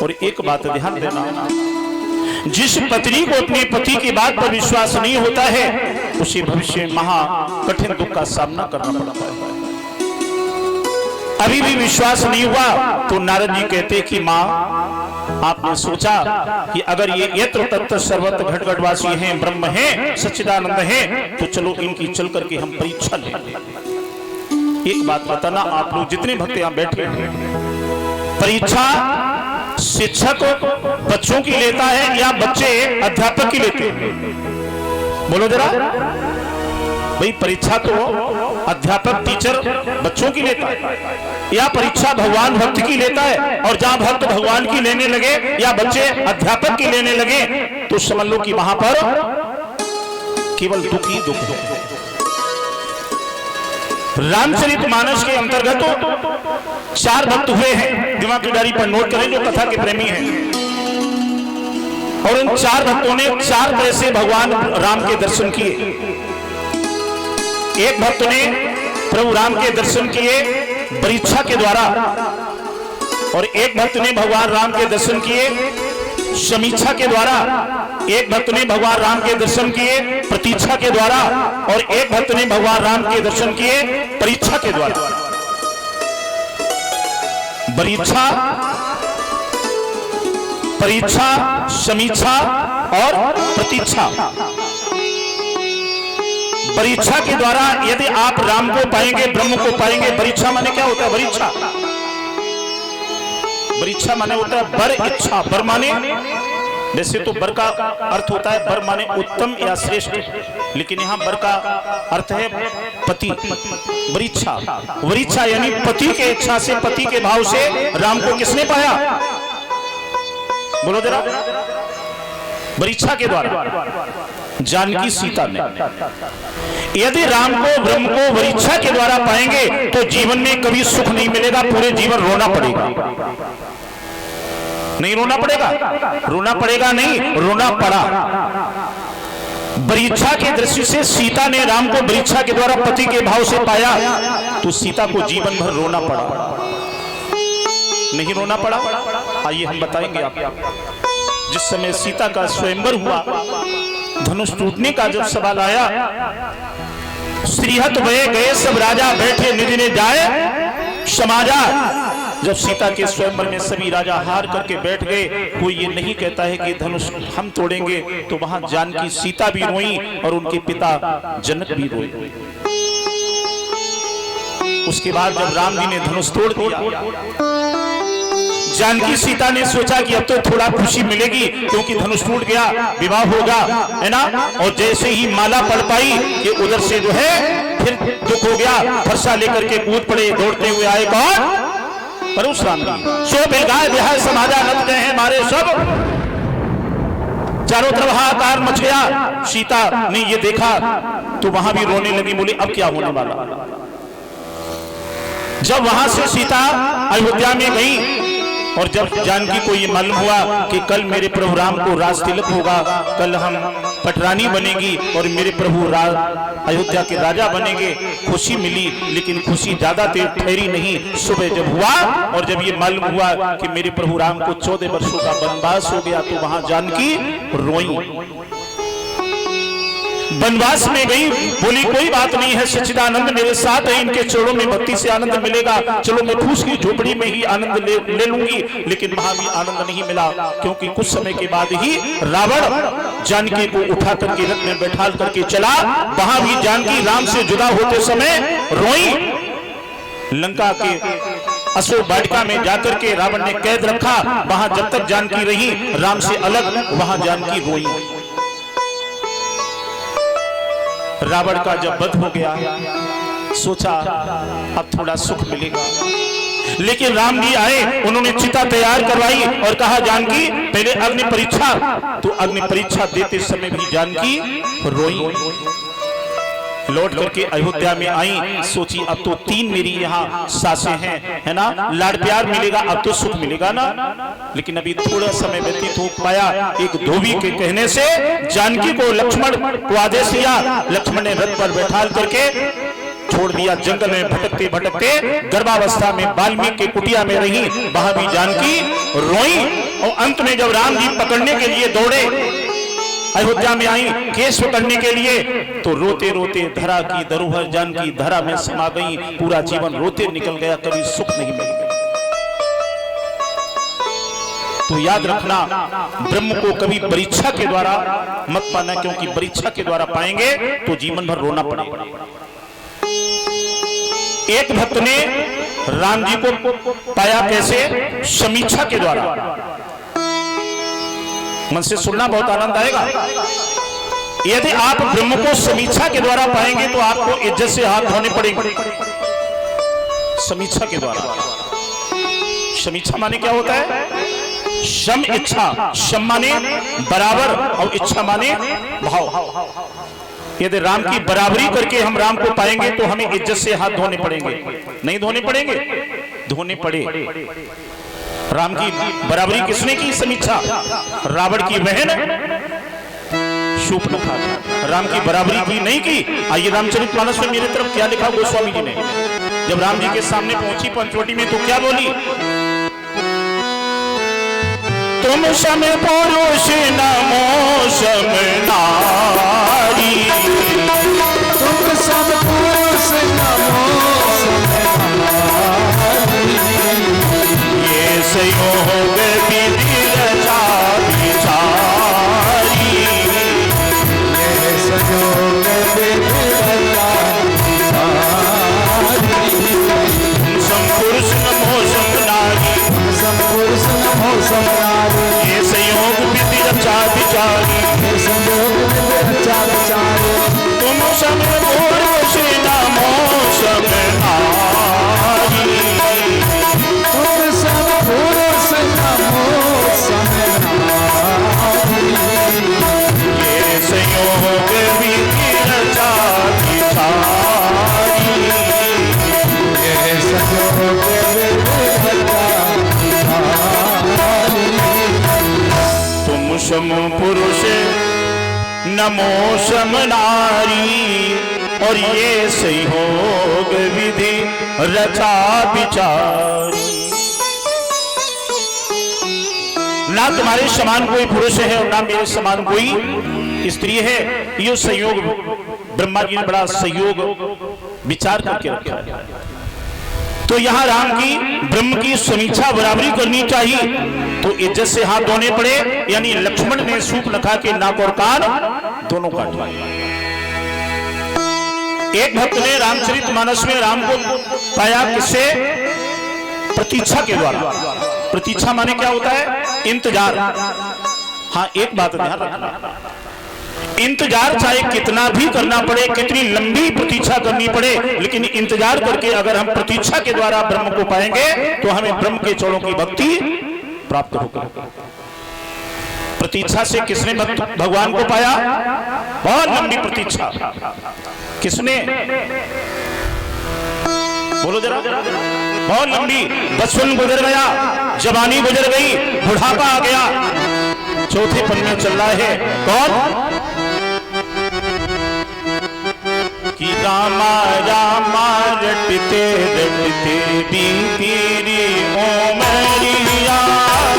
Speaker 1: और एक बात ध्यान देना, जिस पत्नी को अपने पति की बात पर विश्वास नहीं होता है, उसे भविष्य में महा कठिन दुख का सामना करना पड़ता है। अभी भी विश्वास नहीं हुआ तो नारद जी कहते कि मां, आपने सोचा कि अगर ये यत्र तत्र सर्वत्र घट घटवासी हैं, ब्रह्म हैं, सच्चिदानंद हैं, तो चलो इनकी चल करके हम परीक्षा लें। एक बात बताना, आप लोग जितने भक्त यहां बैठे हैं, परीक्षा शिक्षक बच्चों की लेता है या बच्चे अध्यापक की लेते हैं? बोलो जरा भाई, परीक्षा तो अध्यापक टीचर बच्चों की लेता है या परीक्षा भगवान भक्त की लेता है? और जहां भक्त भगवान की लेने लगे या बच्चे अध्यापक की लेने लगे तो समझ लो कि वहां पर केवल दुख ही दुख है। रामचरितमानस के अंतर्गत तो 4 भक्त हुए हैं, दिमाग की डायरी पर नोट करें जो कथा के प्रेमी हैं। और इन 4 भक्तों ने 4 तरह से भगवान राम के दर्शन किए। एक भक्त ने प्रभु राम के दर्शन किए परीक्षा के द्वारा, और एक भक्त ने भगवान राम के दर्शन किए समीक्षा के द्वारा, एक भक्त ने भगवान राम के दर्शन किए प्रतीक्षा के द्वारा, और एक भक्त ने भगवान राम के दर्शन किए परीक्षा के द्वारा। परीक्षा, समीक्षा और प्रतीक्षा। परीक्षा के द्वारा यदि आप राम को पाएंगे, ब्रह्म को पाएंगे। परीक्षा माने क्या होता है? परीक्षा, परीक्षा माने होता है बर इच्छा। बर माने, वैसे तो बर का अर्थ होता है, बर माने उत्तम या श्रेष्ठ, लेकिन यहाँ बर का अर्थ है पति। वरीक्षा, वरीक्षा यानी पति के इच्छा से, पति के भाव से राम को किसने पाया? बोलो जरा। वरीक्षा के द्वारा जानकी सीता ने। यदि राम को, ब्रह्म को वरीक्षा के द्वारा पाएंगे तो जीवन में कभी सुख नहीं मिलेगा, पूरे जीवन रोना पड़ेगा। नहीं रोना पड़ेगा? रोना पड़ेगा नहीं, रोना पड़ा। वरीक्षा के दृष्टि से सीता ने राम को वरीक्षा के द्वारा पति के भाव से पाया, तो सीता को जीवन भर रोना पड़ा। नहीं रोना पड़ा? आइए हम बताएंगे आपको। जिस समय सीता का स्वयंवर हुआ, धनुष टूटने का जब सवाल आया, श्रीहत भये गए सब राजा, बैठे निज ने जाए समाजा। जब सीता के स्वयंवर में सभी राजा हार करके बैठ गए, कोई ये नहीं कहता है कि धनुष हम तोड़ेंगे, तो वहां जानकी सीता भी रोई और उनके पिता जनक भी रोए। उसके बाद जब राम जी ने धनुष तोड़ दिया, जानकी सीता ने सोचा कि अब तो थोड़ा खुशी मिलेगी, क्योंकि धनुष टूट गया, विवाह होगा, है ना। और जैसे ही माला पड़ पाई कि उधर से जो है फिर दुख हो गया, फरसा लेकर के कूद पड़े, दौड़ते हुए आए कौन? परशुराम जी। सो बेगाय बिहार समाजा नत गए हैं मारे सब, चारों तरफ हाहाकार मच गया। सीता ने ये देखा तो वहां भी रोने लगी, बोली अब क्या होने वाला। जब वहां से सीता अयोध्या में गई और जब जानकी को ये मालूम हुआ कि कल मेरे प्रभु राम को राज तिलक होगा, कल हम पटरानी बनेगी और मेरे प्रभु अयोध्या के राजा बनेंगे, खुशी मिली। लेकिन खुशी ज्यादा देर ठहरी नहीं। सुबह जब हुआ और जब ये मालूम हुआ कि मेरे प्रभु राम को 14 वर्षों का वनवास हो गया, तो वहां जानकी रोई। वनवास में गई, बोली कोई बात नहीं है, सच्चिदानंद मेरे साथ है, इनके चरणों में भक्ति से आनंद मिलेगा। चलो मैं फूस की झोपड़ी में ही आनंद ले लूंगी। लेकिन वहां भी आनंद नहीं मिला, क्योंकि कुछ समय के बाद ही रावण जानकी को उठा करके रथ में बैठा करके चला। वहां भी जानकी राम से जुदा होते समय रोई। लंका के अशोक वाटिका में जाकर के रावण ने कैद रखा, वहां जब तक जानकी रही राम से अलग, वहां जानकी रोई। रावण का जब वध हो गया, सोचा अब थोड़ा सुख मिलेगा। लेकिन राम जी आए, उन्होंने चिता तैयार करवाई और कहा जानकी पहले अग्नि परीक्षा। तो अग्नि परीक्षा देते समय भी जानकी रोई। लौट करके अयोध्या में आई, सोची अब तो 3 मेरी यहाँ सासें हैं, है ना, लाड़ प्यार मिलेगा, अब तो सुख मिलेगा ना। लेकिन अभी थोड़ा समय व्यतीत हो पाया, एक धोबी के कहने से जानकी को लक्ष्मण को आदेश दिया। लक्ष्मण ने रथ पर बैठा करके छोड़ दिया। जंगल में भटकते भटकते गर्भावस्था में वाल्मीकि के कुटिया में रही, वहां भी जानकी रोई। और अंत में जब राम जी पकड़ने के लिए दौड़े, अयोध्या में आई केस पकड़ने के लिए, तो रोते रोते धरा की धरोहर जानकी धरा में समा गई। पूरा जीवन रोते निकल गया, कभी सुख नहीं मिला। तो याद रखना, ब्रह्म को कभी परीक्षा के द्वारा मत पाना, क्योंकि परीक्षा के द्वारा पाएंगे तो जीवन भर रोना पड़ेगा। एक भक्त ने राम जी को पाया कैसे? समीक्षा के द्वारा। मन से सुनना, बहुत आनंद आएगा। यदि आप ब्रह्म को समीक्षा के द्वारा पाएंगे तो आपको इज्जत से हाथ धोने पड़ेंगे। समीक्षा के द्वारा। समीक्षा माने क्या होता है? सम इच्छा। सम माने बराबर और इच्छा माने भाव। यदि राम की बराबरी करके हम राम को पाएंगे तो हमें इज्जत से हाथ धोने पड़ेंगे। नहीं धोने पड़ेंगे? धोने पड़े। राम की बराबरी किसने की? समीक्षा। रावण की बहन शूर्पणखा, राम की बराबरी की नहीं की। आइए रामचरितमानस में मेरे तरफ क्या लिखा गोस्वामी जी ने। जब राम जी के सामने पहुंची पंचवटी में तो क्या बोली? तुम सम पुरुष नमो सम नारी,
Speaker 2: तुम सब पुरुष नमो सम नारी।
Speaker 1: ये संयोग विधि रचा विचारी,
Speaker 2: ये संयोग विधि रचा विचारी।
Speaker 1: सम पुरुष नमो सम नारी,
Speaker 2: सम पुरुष नमो सम नारी।
Speaker 1: ये संयोग विधि रचा विचारी,
Speaker 2: ये संयोग विधि रचा विचारी।
Speaker 1: तुम सम पुरुष नमो सम नारी,
Speaker 2: तुम सब पुरुष नमो सम नारी।
Speaker 1: ये संयोग विधि रचा विचारी,
Speaker 2: ये संयोग विधि रचा विचारी।
Speaker 1: तुम सम पुरुष नमो सम नारी, और ये संयोग विधि रचा विचारी। ना तुम्हारे समान कोई पुरुष है और ना मेरे समान कोई स्त्री है। ये संयोग ब्रह्मा जी ने बड़ा संयोग विचार करके रखा है। तो यहाँ राम की ब्रह्म की समीक्षा बराबरी करनी चाहिए, तो इज्जत से हाथ धोने पड़े। यानी लक्ष्मण ने शूर्पणखा के नाक और कान दोनों काटवाए। एक भक्त ने रामचरितमानस में राम को पाया किससे? प्रतीक्षा के द्वारा। प्रतीक्षा माने क्या होता है? इंतजार। हाँ, एक बात ध्यान रखना, इंतजार चाहे कितना भी करना पड़े, कितनी लंबी प्रतीक्षा करनी पड़े, लेकिन इंतजार करके अगर हम प्रतीक्षा के द्वारा ब्रह्म को पाएंगे तो हमें ब्रह्म के चरणों की भक्ति प्राप्त होगी। प्रतीक्षा से किसने भगवान को पाया? बहुत लंबी प्रतीक्षा। किसने? बोलो जरा। बहुत लंबी। बचपन गुजर गया, जवानी गुजर गई, बुढ़ापा आ गया, चौथे पन में चल रहा है। कौन? कि रामा रामा रटते रटते बीती रे उमरिया,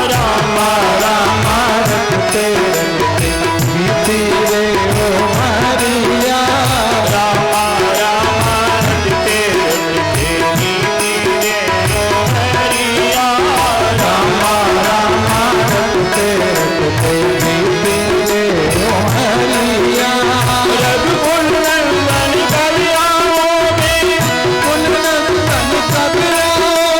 Speaker 1: रामा रामा
Speaker 2: रटते रटते बीती रे उमरिया।
Speaker 1: रामा रामा रटते रटते बीती रे उमरिया,
Speaker 2: रामा रामा रटते रटते बीती रे उमरिया।
Speaker 1: रघुकुल नंदन कवियाओं में,
Speaker 2: कुल नंदन कवियाओं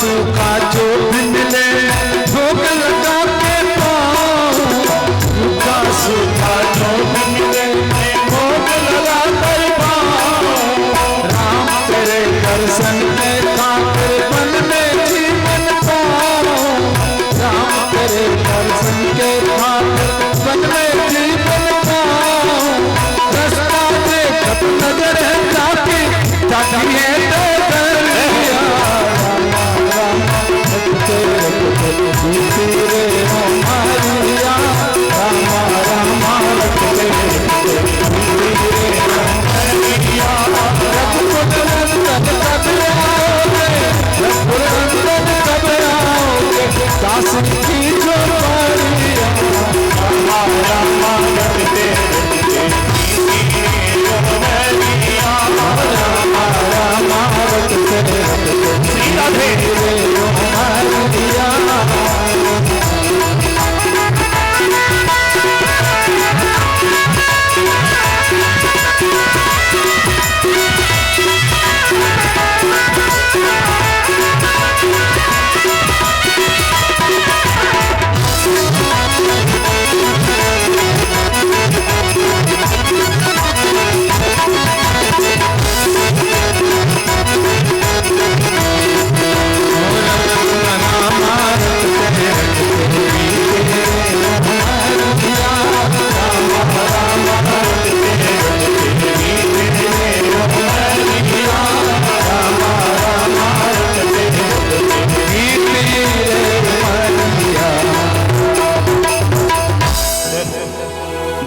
Speaker 2: सूखा जो भी मिले भोग लगा के पाऊं, रूखा सूखा जो भी मिले भोग लगा कर पाऊं। राम तेरे दर्शन के खातिर मन में जीवन पाऊं, राम तेरे दर्शन के खातिर मन में जीवन पाऊं। रास्ता देखत नजर है जाती जाती है तो दरिया, बीती रे ओ मारिया, रामा रामा रखते बीती रे ओ मारिया। रघुकुल नंदन कब आओगे, रघुकुल नंदन कब आओगे, दास की जो मारिया, रामा रामा रखते बीती रे ओ मारिया, रामा रामा रखते श्री राधे रे ओ मारिया।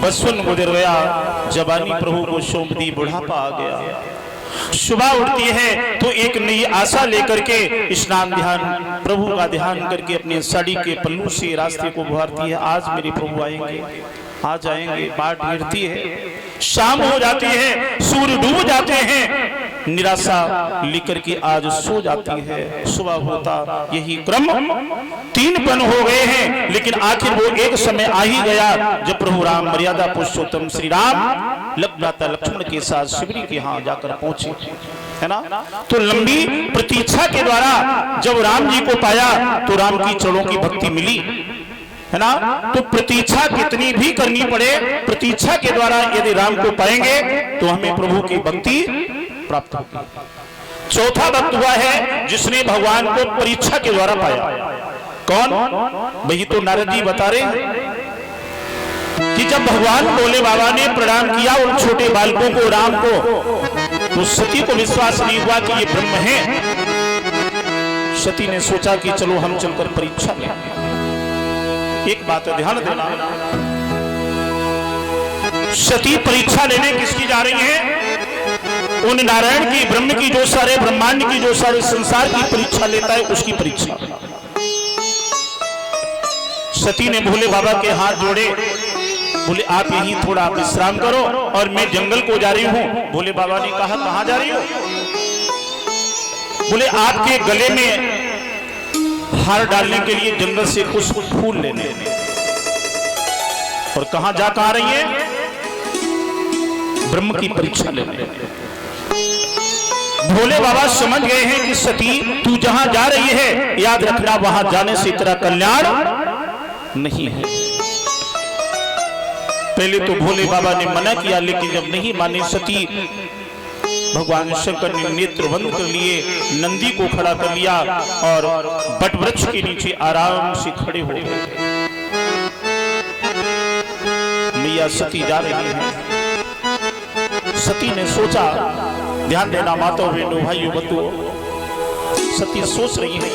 Speaker 1: बसवन गुजर गया, जवानी प्रभु को सौंप दी, बुढ़ापा आ गया। सुबह उठती है तो एक नई आशा लेकर के स्नान ध्यान प्रभु का ध्यान करके अपने साड़ी के पल्लू से रास्ते को बुहारती है। आज मेरे प्रभु आएंगे, आज आएंगे। बाट गिरती है, शाम हो जाती है, सूर्य डूब जाते हैं, निराशा लेकर के आज सो जाती है। सुबह होता यही क्रम 3 पन हो गए हैं, लेकिन आखिर वो एक समय आ ही गया जब प्रभु राम मर्यादा पुरुषोत्तम श्री राम लखमाता लक्ष्मण के साथ शिवरी के यहाँ जाकर पहुंचे, है ना। तो लंबी प्रतीक्षा के द्वारा जब राम जी को पाया तो राम की चरणों की भक्ति मिली, है ना। तो प्रतीक्षा कितनी भी करनी पड़े, प्रतीक्षा के द्वारा यदि राम को पाएंगे तो हमें प्रभु की भक्ति प्राप्त होगी। चौथा भक्त हुआ है जिसने भगवान को परीक्षा के द्वारा पाया। कौन? वही तो नारद जी बता रहे हैं कि जब भगवान भोले बाबा ने प्रणाम किया उन छोटे बालकों को, राम को, तो सती को विश्वास नहीं हुआ कि ये ब्रह्म है। सती ने सोचा कि चलो हम चलकर परीक्षा लें। एक बात ध्यान देना, सती परीक्षा लेने किसकी जा रही है? उन नारायण की, ब्रह्म की, जो सारे ब्रह्मांड की, जो सारे संसार की परीक्षा लेता है, उसकी परीक्षा। सती ने भोले बाबा के हाथ जोड़े, बोले आप यहीं थोड़ा विश्राम करो और मैं जंगल को जा रही हूं। भोले बाबा ने कहा कहां जा रही हो? बोले आपके गले में हार डालने के लिए जंगल से कुछ फूल लेने। और कहां जा कहां रही है? ब्रह्म की परीक्षा लेने। भोले बाबा समझ गए हैं कि सती तू जहां जा रही है, याद रखना वहां जाने से तेरा कल्याण नहीं है। पहले तो भोले बाबा ने मना किया, लेकिन जब नहीं माने सती, भगवान शंकर ने नेत्र बंद कर लिए, नंदी को खड़ा कर लिया और बटवृक्ष के नीचे आराम से खड़े हो गए। मैया सती जा रही है। सती ने सोचा, ध्यान देना माताओं बहनों भाइयों बंधुओं, सती सोच रही है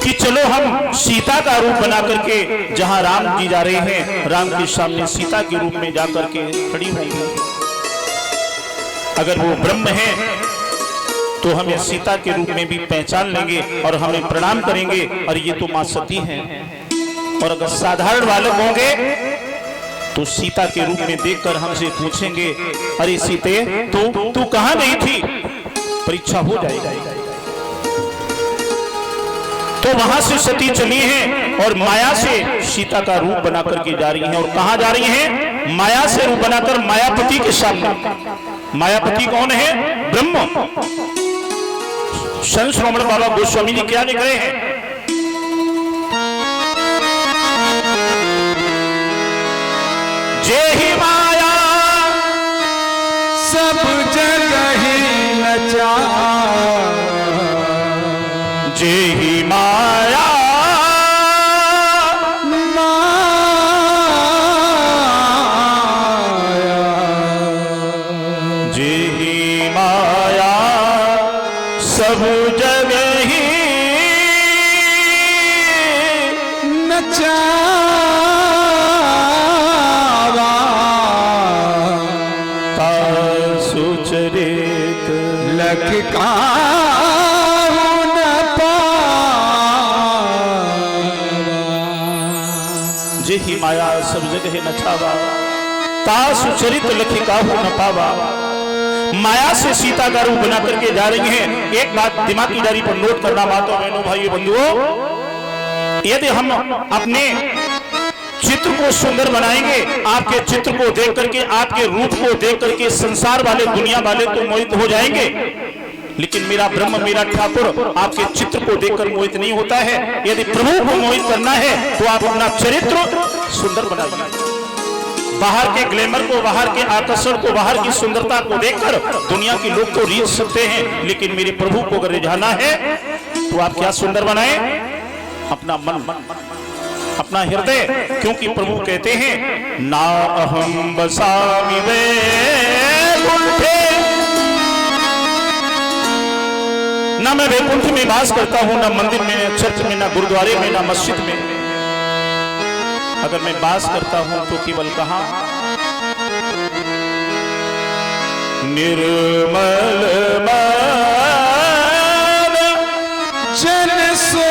Speaker 1: कि चलो हम सीता का रूप बना करके, जहां राम जी जा रहे हैं, राम के सामने सीता के रूप में जाकर के खड़ी होंगी। अगर वो ब्रह्म है तो हमें सीता के रूप में भी पहचान लेंगे और हमें प्रणाम करेंगे, और ये तो मां सती हैं। और अगर साधारण बालक होंगे तो सीता के रूप में देखकर हमसे पूछेंगे, अरे सीते तू कहां गई थी? परीक्षा हो जाएगी। तो वहां से सती चली हैं और माया से सीता का रूप बना करके जा रही हैं। और कहां जा रही हैं? माया से रूप बनाकर मायापति के सामने। मायापति कौन है? ब्रह्म। संत श्रोमण बाबा गोस्वामी जी क्या लिख रहे हैं? जे ही माया
Speaker 2: सब जगह ही नचा,
Speaker 1: जे ही माया जे ही माया सब जगह ही
Speaker 2: नचावा,
Speaker 1: ता सुचरित
Speaker 2: लख काहू न पावा।
Speaker 1: जे ही माया सब जगह नचावा, ता सुचरित लख काहू न पावा। माया से सीता का रूप बना करके जा रही हैं। एक बात दिमाग की डायरी पर नोट करना, माताओं बहनों भाइयों बंधुओं, यदि हम अपने चित्र को सुंदर बनाएंगे, आपके चित्र को देख करके, आपके रूप को देख करके संसार वाले, दुनिया वाले तो मोहित हो जाएंगे, लेकिन मेरा ब्रह्म, मेरा ठाकुर आपके चित्र को देखकर मोहित नहीं होता है। यदि प्रभु को मोहित करना है तो आप अपना चरित्र सुंदर बनाइए। बाहर के ग्लैमर को, बाहर के आकर्षण को, बाहर की सुंदरता को देखकर दुनिया के लोग तो रीझ सकते हैं, लेकिन मेरे प्रभु को अगर रिझाना है तो आप क्या सुंदर बनाएं? अपना मन, अपना हृदय, क्योंकि प्रभु कहते हैं ना अहम बसामि वैकुंठे, ना मैं वैकुंठ में वास करता हूं, ना मंदिर में, चर्च में, ना गुरुद्वारे में, ना मस्जिद में। अगर मैं वास करता हूं तो केवल कहां? निर्मल मन
Speaker 2: जन सो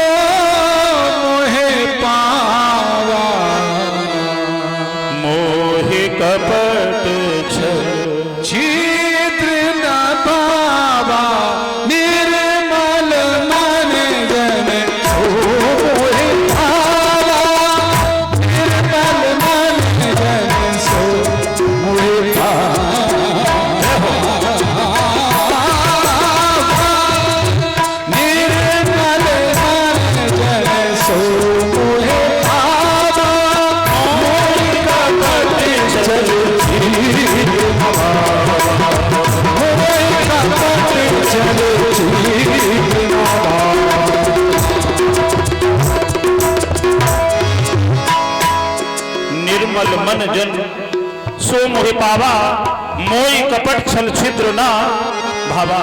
Speaker 2: मोहे पावा,
Speaker 1: मोहे कपट छल
Speaker 2: छिद्र न पावा। निर्मल मन जन सो मोहे पावा, निर्मल मन जन सो मोहे पावा। निर्मल मन जन सो मोहे पावा, मोहि कपट छल छिद्र न पावा, मोहि कपट छल छिद्र न पावा।
Speaker 1: निर्मल मन जन सो मोहि पावा, मोहि कपट छल छिद्र ना भावा।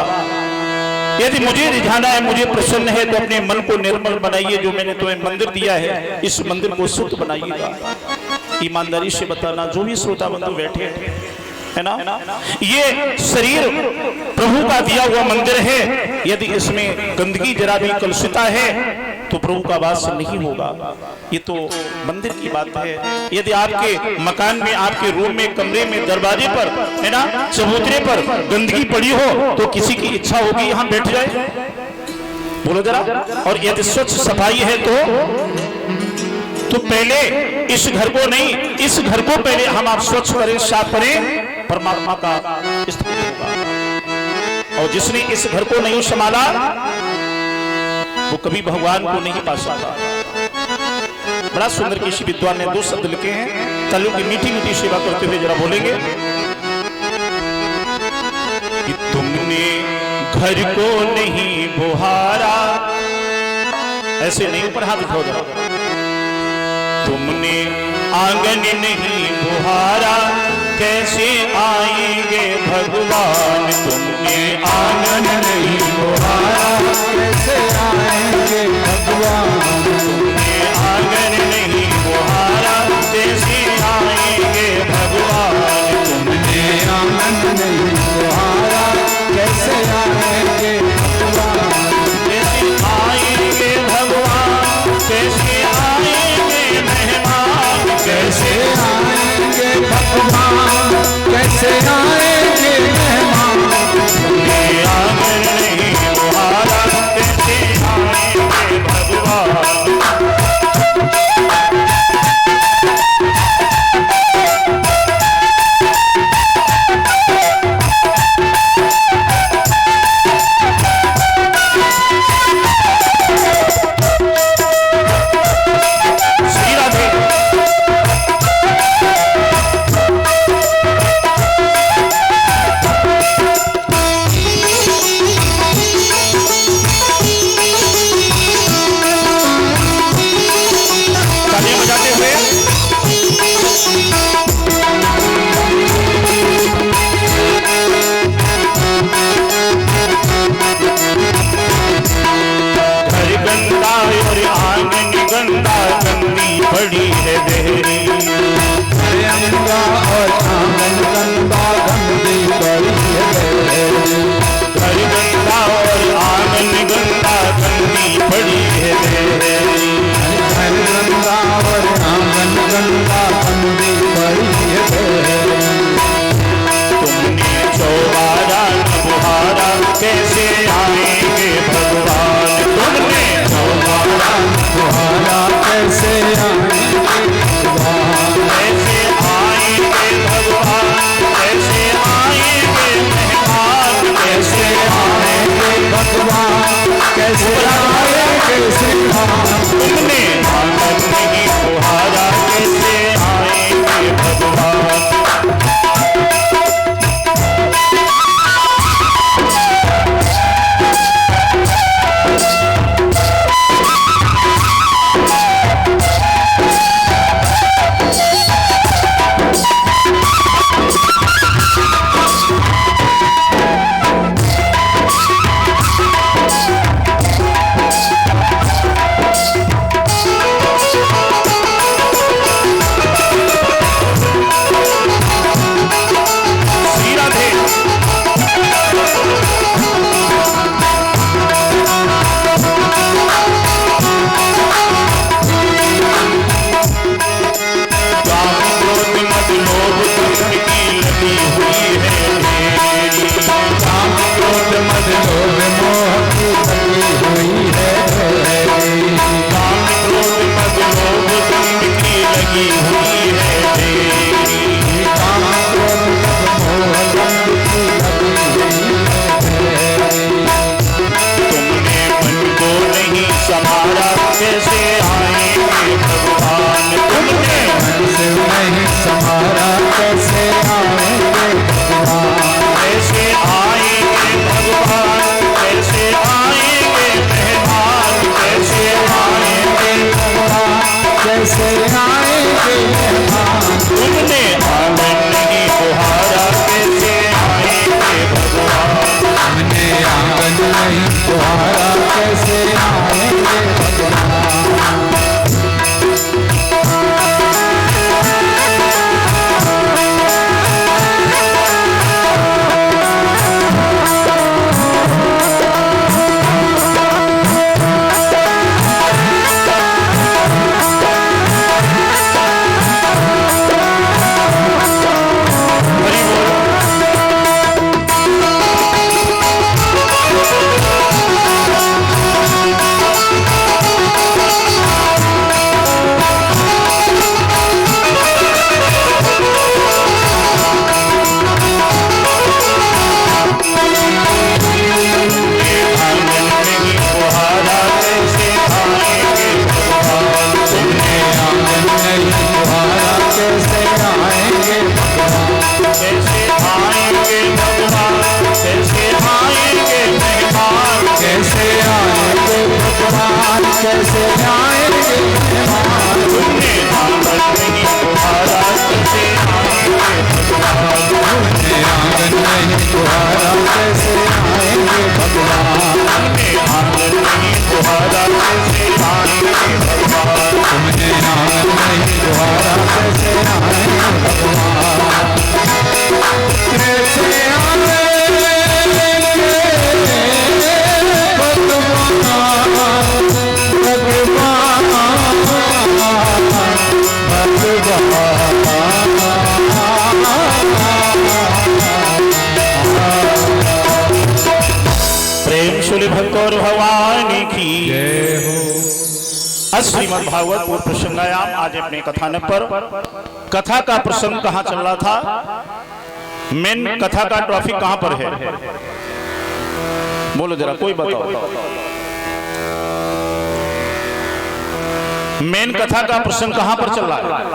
Speaker 1: यदि मुझे रिझाना है, मुझे प्रसन्न है, तो अपने मन को निर्मल बनाइए। जो मैंने तुम्हें मंदिर दिया है, इस मंदिर को शुद्ध बनाइएगा। ईमानदारी से बताना, जो भी श्रोता बंधु बैठे हैं, है ना, ये शरीर प्रभु का दिया हुआ मंदिर है। यदि इसमें गंदगी जरा भी कलुषिता है तो प्रभु का वास नहीं होगा। ये तो मंदिर की बात है। यदि आपके मकान में, आपके रूम में, कमरे में, दरवाजे पर, है ना, चबूतरे पर गंदगी पड़ी हो तो किसी की इच्छा होगी यहां बैठ जाए? बोलो जरा। और यदि स्वच्छ सफाई है तो पहले इस घर को नहीं, इस घर को पहले हम आप स्वच्छ करें, साफ करें, परमात्मा का स्थान होगा। और जिसने इस घर को नहीं संभाला वो कभी भगवान को नहीं पा सकता। बड़ा सुंदर किसी विद्वान ने 2 शब्द लिखे हैं, तालियों की मीठी मीठी सेवा करते हुए जरा बोलेंगे कि तुमने घर को नहीं बुहारा, ऐसे नहीं, ऊपर हाथ उठाओ जरा। तुमने आंगन नहीं बुहारा, कैसे आएंगे भगवान? तुमने आंगन नहीं बुहारा,
Speaker 2: कैसे आएंगे भगवान?
Speaker 1: तुमने आंगन नहीं बुहारा, कैसे आएंगे भगवान?
Speaker 2: तुमने आंगन नहीं बुहारा, कैसे आएंगे भगवान?
Speaker 1: कैसे आएंगे भगवान? कैसे आएंगे मेहमान?
Speaker 2: कैसे आएंगे भगवान? कैसे आएंगे मेहमान?
Speaker 1: तुमने आंगन नहीं बुहारा, कैसे
Speaker 2: कैसे आएंगे भगवान,
Speaker 1: कैसे आएंगे भगवान, कैसे आएंगे मेहमान, कैसे
Speaker 2: आएंगे भगवान, कैसे आएंगे श्रीमान।
Speaker 1: तुमने आंगन नहीं बुहारा, कैसे आएंगे भगवान। श्री राधे। काम क्रोध मद लोभ दुष्ट की लगी हुई है मेरी,
Speaker 2: काम क्रोध मद लोभ मोह की लगी हुई है मेरी।
Speaker 1: काम क्रोध मद लोभ दुष्ट की लगी हुई है मेरी।
Speaker 2: काम क्रोध मद मोह दंड की लगी हुई है मेरी।
Speaker 1: तुमने मन को नहीं संभाला, कैसे आएंगे भगवान। तुमने
Speaker 2: मन से नहीं संभाला, कैसे आएंगे भगवान,
Speaker 1: कैसे आएंगे भगवान, कैसे आएंगे मेहमान, कैसे आएंगे
Speaker 2: भगवान, कैसे आएंगे मेहमान।
Speaker 1: तुमने आंगन नहीं बुहारा, कैसे आएंगे भगवान।
Speaker 2: हमने आंगन नहीं बुहारा, कैसे आएंगे भगवान।
Speaker 1: हरि बोल। आंगन नहीं बुहारा, कैसे आएंगे भगवान।
Speaker 2: तुमने आंगन नहीं बुहारा, कैसे आएंगे भगवान।
Speaker 1: कैसे आएंगे भगवान, कैसे आएंगे मेहमान,
Speaker 2: कैसे आएंगे भगवान, कैसे आएंगे मेहमान।
Speaker 1: तुमने आंगन नहीं बुहारा, कैसे आएंगे भगवान।
Speaker 2: तुमने आंगन नहीं बुहारा, कैसे आएंगे भगवान।
Speaker 1: तुमने आंगन नहीं बुहारा, कैसे आएंगे भगवान।
Speaker 2: तुमने आंगन नहीं बुहारा, कैसे आएंगे भगवान। कैसे आएंगे
Speaker 1: प्रेम शुली भक्त और भवानी की
Speaker 2: जय हो।
Speaker 1: श्रीमद् भागवत पूर्व प्रसंगायाम आज अपने कथानक पर कथा का प्रसंग कहाँ चल रहा था, मेन कथा का ट्रॉफिक कहाँ पर है, बोलो जरा कोई बताओ। मेन कथा का प्रसंग कहाँ पर चल रहा है।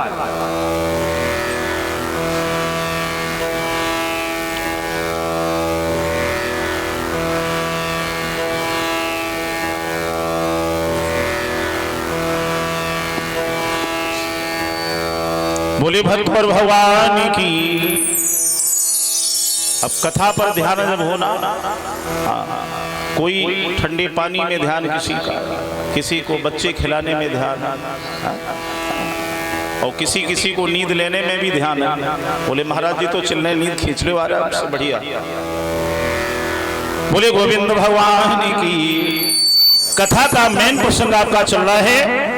Speaker 1: बोले भक्त और भगवान की। अब कथा पर ध्यान जब होना, कोई ठंडे पानी में ध्यान किसी का, किसी को बच्चे खिलाने में ध्यान, और किसी किसी को नींद लेने में भी ध्यान है। बोले महाराज जी तो चिल्ले नींद खींच लो आ रहा है, बढ़िया। बोले गोविंद भगवान की। कथा का मेन प्रसंग आपका चल रहा है।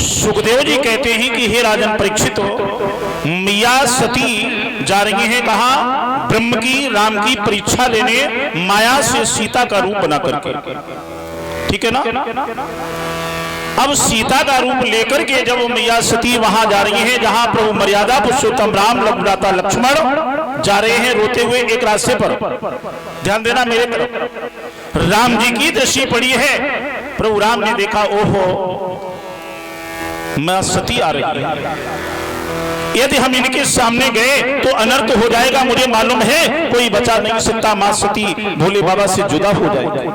Speaker 1: सुखदेव जी कहते हैं कि हे राजन परीक्षित, मिया सती जा रही हैं कहा, ब्रह्म की राम की परीक्षा लेने, माया से सीता का रूप बना करके, ठीक है ना। अब सीता का रूप लेकर के जब मैया सती वहां जा रही हैं जहां प्रभु मर्यादा पुरुषोत्तम राम लघुभ्राता लक्ष्मण जा रहे हैं रोते हुए एक रास्ते पर। ध्यान देना मेरे तरफ, राम जी की दृष्टि पड़ी है। प्रभु राम ने देखा, ओहो मैं सती आ रही है, यदि हम इनके सामने गए तो अनर्थ हो जाएगा, मुझे मालूम है कोई बचा नहीं सकता, मां सती भोले बाबा से जुदा हो जाएगी।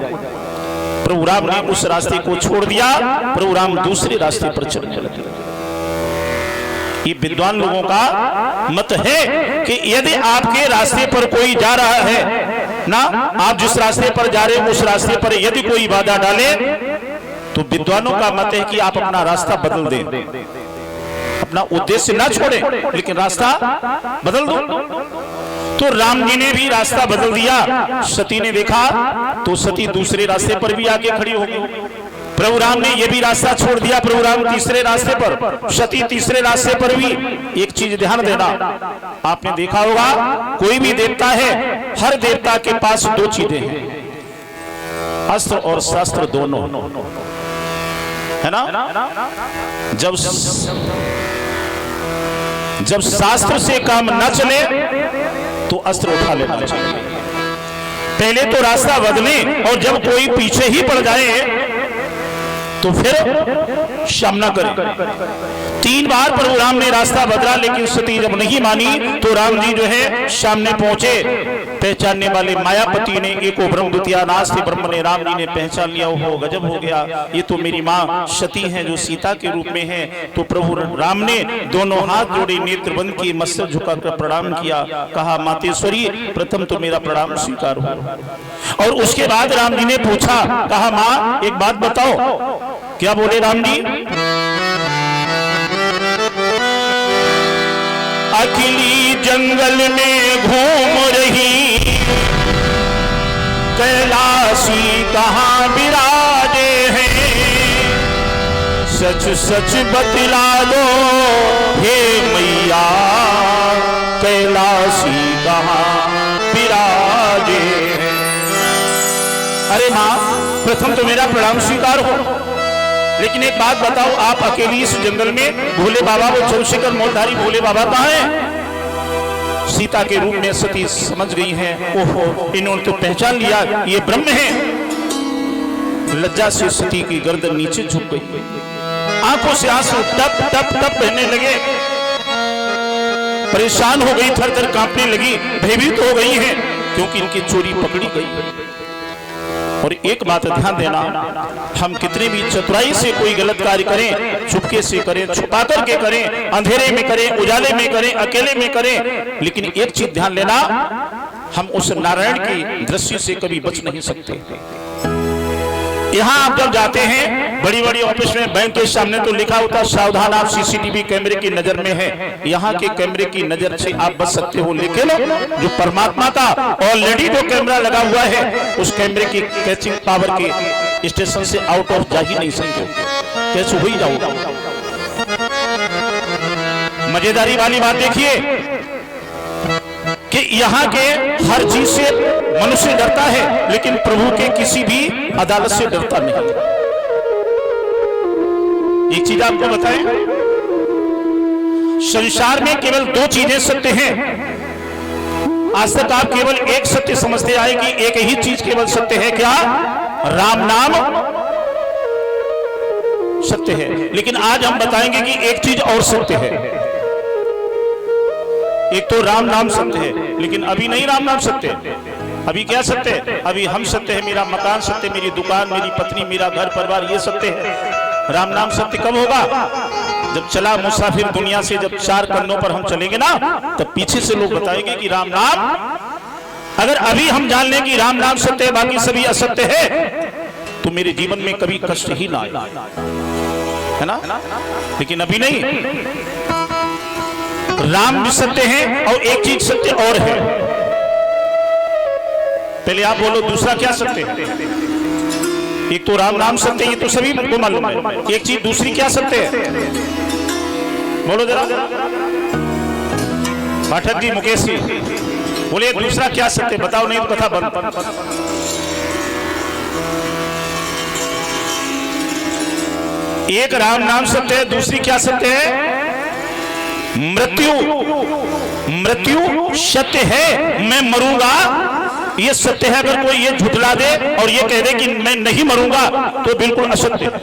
Speaker 1: प्रभु राम ने उस रास्ते को छोड़ दिया, प्रभु राम दूसरे रास्ते पर चलने लगे। ये विद्वान लोगों का मत है कि यदि आपके रास्ते पर कोई जा रहा है ना, आप जिस रास्ते पर जा रहे हैं उस रास्ते पर यदि कोई बाधा डाले तो विद्वानों का मत है कि आप अपना रास्ता बदल दें, अपना उद्देश्य ना छोड़ें लेकिन रास्ता बदल दो। तो राम जी ने भी रास्ता बदल दिया। सती ने देखा तो सती दूसरे रास्ते पर भी आके खड़ी हो गई। प्रभु राम ने यह भी रास्ता छोड़ दिया, प्रभु राम तीसरे रास्ते पर, सती तीसरे रास्ते पर भी। एक चीज ध्यान देना, आपने देखा होगा कोई भी देवता है, हर देवता के पास दो चीजें हैं, अस्त्र और शस्त्र दोनों, है ना। जब शास्त्र से काम न चले तो अस्त्र उठा लेना चाहिए। पहले तो रास्ता बदले और जब कोई पीछे ही पड़ जाए तो फिर सामना करें। 3 बार प्रभु राम ने रास्ता बदला लेकिन सती जब नहीं मानी तो राम जी जो है सामने पहुंचे। पहचानने वाले मायापति ने एको ब्रह्म द्वितीया नास्ति ब्रह्म ने राम जी ने पहचान लिया। हो गजब हो गया, ये तो मेरी माँ सती है जो सीता के रूप में है। तो प्रभु राम ने दोनों हाथ जोड़े, नेत्र बंद किए, मस्तक झुकाकर प्रणाम किया, कहा मातेश्वरी प्रथम तो मेरा प्रणाम स्वीकार हो। और उसके बाद राम जी ने पूछा, कहा माँ एक बात बताओ। क्या बोले राम जी? अकेली जंगल में घूम रही कैलाशी कहाँ विराजे हैं, सच सच बतला दो हे मैया कैलाशी कहाँ विराजे हैं। अरे माँ प्रथम तो मेरा प्रणाम स्वीकार हो, लेकिन एक बात बताओ, आप अकेली इस जंगल में भोले बाबा, वो चौशिकर मोलधारी भोले बाबा कहाँ हैं? सीता के रूप में सती समझ गई हैं, ओहो इन्होंने तो पहचान लिया ये ब्रह्म है। लज्जा से सती की गर्दन नीचे झुक गई, आंखों से आंसू टप टप टप बहने लगे, परेशान हो गई, थर थर कांपने लगी, भयभीत हो गई हैं क्योंकि इनकी चोरी पकड़ी गई। और एक बात ध्यान देना, हम कितने भी चतुराई से कोई गलत कार्य करें, चुपके से करें, छुपा करके करें, अंधेरे में करें, उजाले में करें, अकेले में करें, लेकिन एक चीज ध्यान लेना, हम उस नारायण की दृष्टि से कभी बच नहीं सकते। यहाँ आप जब जाते हैं बड़ी बड़ी ऑफिस में, बैंक के सामने तो लिखा होता सावधान आप सीसीटीवी कैमरे की नजर में है। यहाँ के कैमरे की नजर से आप बच सकते हो, लेकिन जो परमात्मा का ऑलरेडी जो कैमरा लगा हुआ है उस कैमरे की कैचिंग पावर के स्टेशन से आउट ऑफ जा ही नहीं सकते, कैसे हो ही जाओगे। मजेदारी वाली बात देखिए कि यहाँ के हर चीज से मनुष्य डरता है लेकिन प्रभु के किसी भी अदालत से डरता नहीं। एक चीज आपको बताएं, संसार में केवल 2 चीजें सत्य हैं। आज तक आप केवल एक सत्य समझते आए कि एक ही चीज केवल सत्य है, क्या? राम नाम सत्य है। लेकिन आज हम बताएंगे कि एक चीज और सत्य है। एक तो राम नाम सत्य है, लेकिन अभी नहीं राम नाम सत्य है। अभी क्या सत्य है? अभी हम सत्य है, मेरा मकान सत्य, मेरी दुकान, मेरी पत्नी, मेरा घर परिवार, ये सत्य है। राम नाम सत्य कब होगा? जब चला मुसाफिर दुनिया से, जब 4 कन्नों पर हम चलेंगे ना, तब पीछे से लोग बताएंगे कि राम नाम। अगर अभी हम जान लें कि राम नाम सत्य है, बाकी सभी असत्य है, तो मेरे जीवन में कभी कष्ट ही ना आए, है ना। लेकिन अभी नहीं, राम भी सत्य है और एक चीज सत्य और है। पहले आप बोलो दूसरा क्या सत्य है? एक तो राम नाम सत्य, ये तो सभी को मालूम है। एक चीज दूसरी क्या सत्य है? बोलो जरा पाठक जी, मुकेश जी, बोले दूसरा क्या सत्य बताओ, नहीं तो कथा बंद। एक राम नाम सत्य है, दूसरी क्या सत्य है? मृत्यु। मृत्यु सत्य है, मैं मरूंगा ये सत्य है। अगर कोई ये झुठला दे और ये कह दे कि मैं नहीं मरूंगा तो बिल्कुल असत्य है।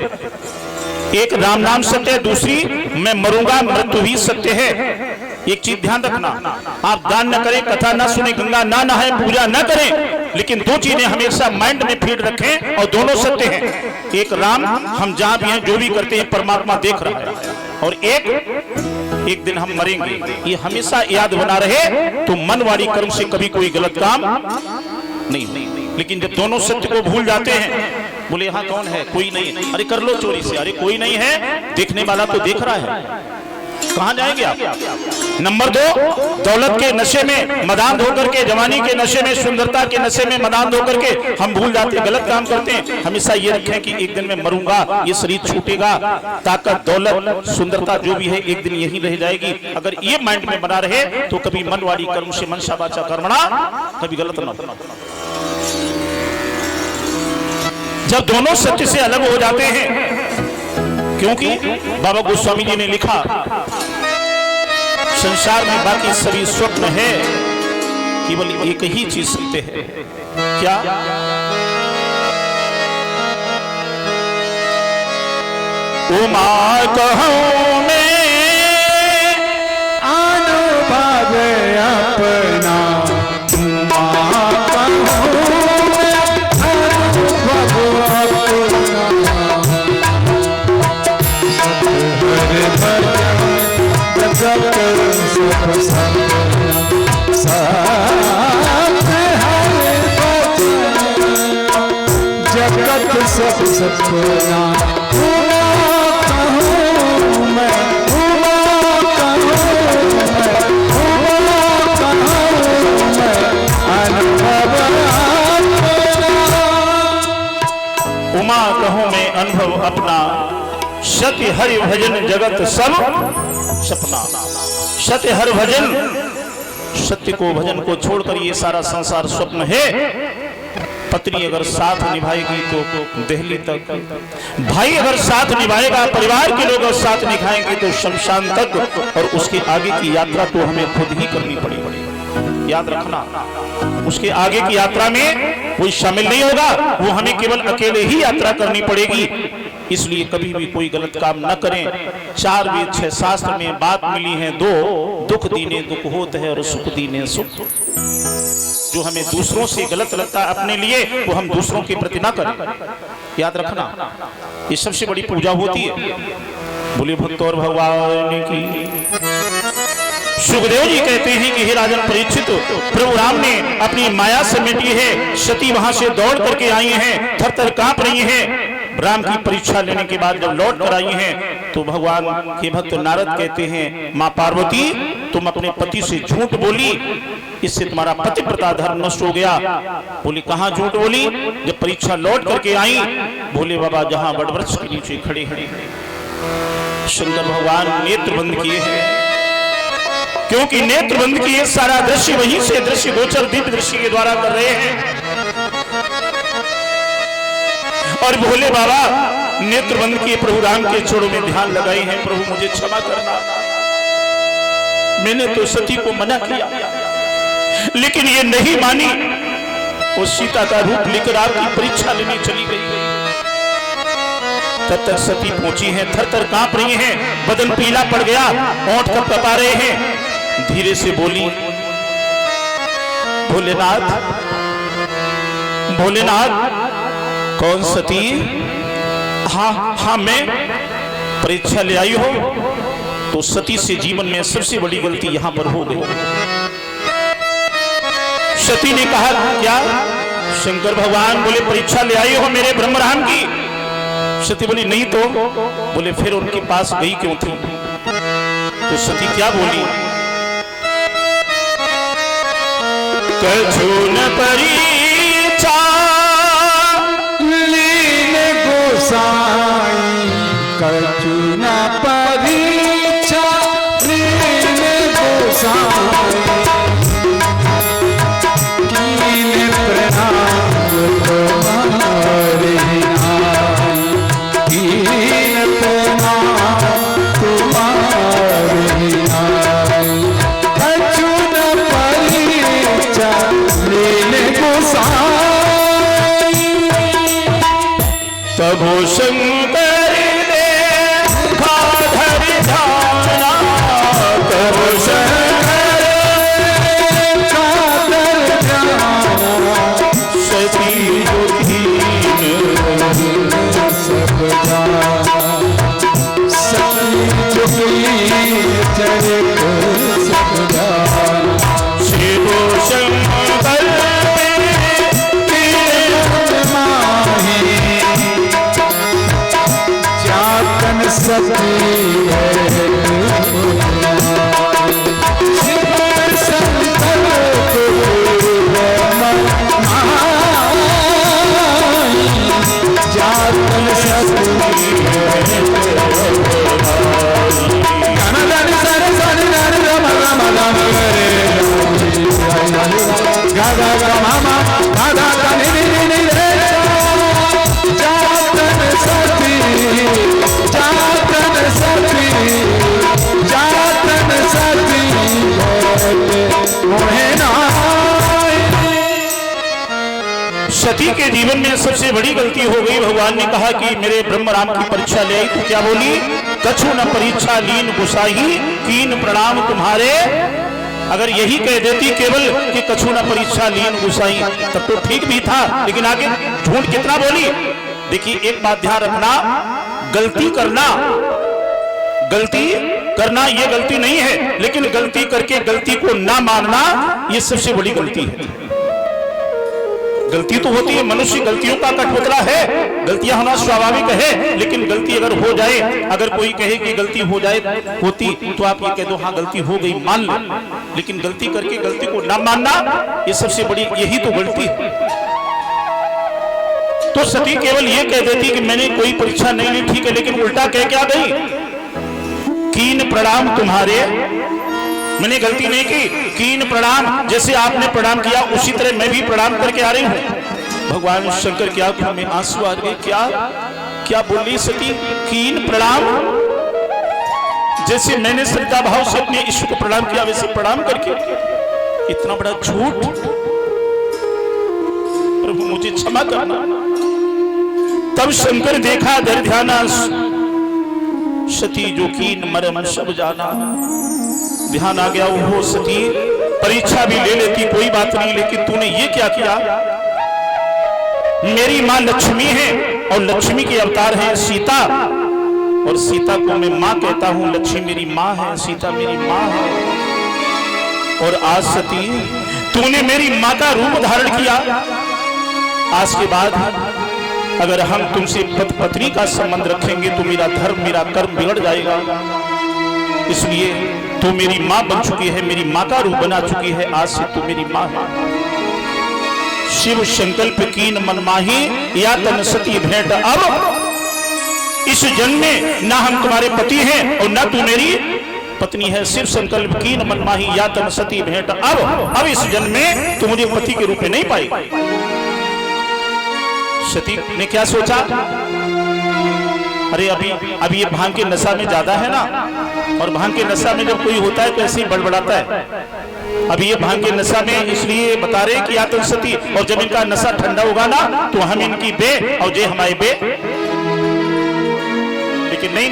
Speaker 1: एक राम नाम सत्य है, दूसरी मैं मरूंगा मृत्यु भी सत्य है। एक चीज ध्यान रखना, आप दान न करें, कथा न सुने, गंगा ना नहाए, पूजा न करें, लेकिन दो चीजें हमेशा माइंड में फीड रखें और दोनों सत्य हैं। एक राम, हम जहां भी हैं जो भी करते हैं परमात्मा देख रहा है, और एक दिन हम मरेंगे, ये हमेशा याद बना रहे तो मन वाली कर्म से कभी कोई गलत काम नहीं। लेकिन जब दोनों सत्य को भूल जाते हैं, बोले यहाँ कौन है, कोई नहीं, अरे कर लो चोरी से, अरे कोई नहीं है, देखने वाला तो देख रहा है, कहां जाएंगे आप? नंबर 2, दौलत के नशे में मदान होकर के, जवानी के नशे में, सुंदरता के नशे में मदान होकर के हम भूल जाते हैं, गलत काम करते हैं। हमेशा ये रखें कि एक दिन मैं मरूंगा, ये शरीर छूटेगा, ताकत, दौलत, सुंदरता जो भी है एक दिन यही रह जाएगी। अगर ये माइंड में बना रहे तो कभी मन वाली कर्म से मनसा वाचा कर्मणा कभी गलत ना हो। जब दोनों सत्य से अलग हो जाते हैं, क्योंकि बाबा गोस्वामी जी ने लिखा संसार में बाकी सभी स्वप्न है, केवल एक ही चीज सत्य है। क्या? उमा कहूं मैं
Speaker 2: अनुभव अपना, उमा कहूं मैं अनुभव अपना, जगत सब सपना, उमा कहूं मैं, उमा कहूं मैं, उमा कहूं मैं अनुभव अपना।
Speaker 1: उमा कहूं मैं अनुभव अपना, सत्य हरि भजन जगत सब सपना। सत्य हर भजन, सत्य को भजन को छोड़कर ये सारा संसार स्वप्न है। पत्नी अगर साथ निभाएगी तो दिल्ली तक, भाई अगर साथ निभाएगा, परिवार के लोग अगर साथ निभाएंगे तो शमशान तक, और उसके आगे की यात्रा तो हमें खुद ही करनी पड़ेगी। याद रखना, उसके आगे की यात्रा में कोई शामिल नहीं होगा, वो हमें केवल अकेले ही यात्रा करनी पड़ेगी। इसलिए कभी भी कोई गलत काम न करें। 4 वेद 6 शास्त्र में बात मिली है 2, दुख दीने दुख होत है और सुख दीने सुख। जो हमें दूसरों से गलत लगता है अपने लिए, वो हम दूसरों के प्रति ना करें। याद रखना, ये सबसे बड़ी पूजा होती है। बोले भक्त और भगवान की। सुखदेव जी कहते हैं कि हे राजन परीक्षित, प्रभु राम ने अपनी माया समेटी है, सती वहां से दौड़ करके आई हैं, थर-थर कांप रही हैं। राम की परीक्षा लेने के बाद जब लौट कर आई हैं तो भगवान के भक्त नारद कहते हैं, मां पार्वती तुम अपने पति से झूठ बोली, इससे तुम्हारा पतिव्रता धर्म नष्ट हो गया। बोली कहां झूठ बोली? जब परीक्षा लौट करके आई, भोले बाबा जहां वटवृक्ष के नीचे खड़े खड़े शंकर भगवान नेत्र बंद किए हैं, क्योंकि नेत्र बंद किए सारा दृश्य वहीं से दृश्य गोचर दिव्य दृश्य के द्वारा कर रहे हैं। और भोले बाबा नेत्र बंद किए प्रभु राम के चरणों में ध्यान लगाए हैं, प्रभु मुझे क्षमा करना, मैंने तो सती को मना किया, लेकिन ये नहीं मानी। वो सीता का रूप लेकर आपकी परीक्षा लेने चली गई। तब तक सती पहुंची हैं, थर-थर कांप रही हैं, बदन पीला पड़ गया, ओंठ कपकपा रहे हैं। धीरे से बोली, भोलेनाथ, भोलेनाथ कौन सती? हाँ मैं परीक्षा ले आई हो। तो सती से जीवन में सबसे बड़ी गलती यहां पर हो गई। सती ने कहा क्या? शंकर भगवान बोले परीक्षा ले आई हो मेरे ब्रह्मराम की? सती बोली नहीं तो। बोले फिर उनके पास गई क्यों थी? तो सती क्या बोली? कछु न परीक्षा
Speaker 2: गोसाई, कछु न परीक्षा लीन गोसाई, कीन प्रणाम तुम्हारे नाई, कीन
Speaker 1: तबो शंकर देखा धर ध्याना, तबो शंकर
Speaker 2: देखा धर ध्याना,
Speaker 1: सती जो दीन
Speaker 2: सब जाना, सती जो चरित सब जाना।
Speaker 1: शिव शंकर
Speaker 2: जातन सती शिव शंकर जातन सती गागा मामा गागा जातन सती, जातन सती, जातन सती मोहे नाय।
Speaker 1: सती के जीवन में सबसे बड़ी गलती हो गई। भगवान ने कहा कि मेरे ब्रह्म राम की परीक्षा ले आई, तो क्या बोली? कछु न परीक्षा लीन गुसाही, कीन प्रणाम तुम्हारे। अगर यही कह देती केवल कि कछु न परीक्षा लीन गुसाई, तब तो ठीक भी था, लेकिन आगे झूठ कितना बोली। देखिए एक बात ध्यान रखना, गलती करना ये गलती नहीं है, लेकिन गलती करके गलती को ना मानना ये सबसे बड़ी गलती है। गलती तो होती है, मनुष्य गलतियों का कठपुतला है, गलतियां होना स्वाभाविक है, लेकिन गलती अगर हो जाए, अगर कोई कहे कि गलती हो जाए होती, तो आप ये कह दो हाँ गलती हो गई, मान लो। लेकिन गलती करके गलती को ना मानना ये सबसे बड़ी, यही तो गलती है। तो सती केवल ये कह देती कि मैंने कोई परीक्षा नहीं ली, ठीक है, लेकिन उल्टा कह क्या गई? कीन प्रणाम तुम्हारे, मैंने गलती नहीं की, कीन प्रणाम, जैसे आपने प्रणाम किया उसी तरह मैं भी प्रणाम करके आ रही हूं। भगवान शंकर की आंखों में आंसू आ गए। क्या क्या बोली सती? कीन प्रणाम, जैसे मैंने श्रद्धा भाव से अपने ईश्वर को प्रणाम किया वैसे प्रणाम करके। इतना बड़ा झूठ, प्रभु मुझे क्षमा करना। तब शंकर देखा धर ध्याना, सती जो कीन मरम सब जाना। ध्यान आ गया, वो सती परीक्षा भी ले लेती कोई बात नहीं, लेकिन तूने ये क्या किया? मेरी मां लक्ष्मी है और लक्ष्मी के अवतार है सीता, और सीता को मैं मां कहता हूं। लक्ष्मी मेरी मां है, सीता मेरी मां है। और आज सती तूने मेरी मां का रूप धारण किया। आज के बाद अगर हम तुमसे पति पत्नी का संबंध रखेंगे तो मेरा धर्म मेरा कर्म बिगड़ जाएगा। इसलिए तू मेरी मां बन चुकी है, मेरी मां का रूप बना चुकी है, आज से तू मेरी मां है। शिव संकल्प कीन मन माही, या तन सती भेंट अब। इस जन्म में ना हम तुम्हारे पति हैं और ना तू मेरी पत्नी है। शिव संकल्प कीन मन माही, या तन सती भेंट अब इस जन्म में तू मुझे पति के रूप में नहीं पाएगी। सती ने क्या सोचा? अरे अभी ये भांग के नशा में ज्यादा है ना, और भांग के नशा में जब कोई होता है तो ऐसे ही बड़बड़ाता है। अभी ये भांग के नशा में इसलिए बता रहे कि या तो सती, और जब इनका नशा ठंडा होगा ना तो हम इनकी बे और जे हमारे बे। लेकिन नहीं,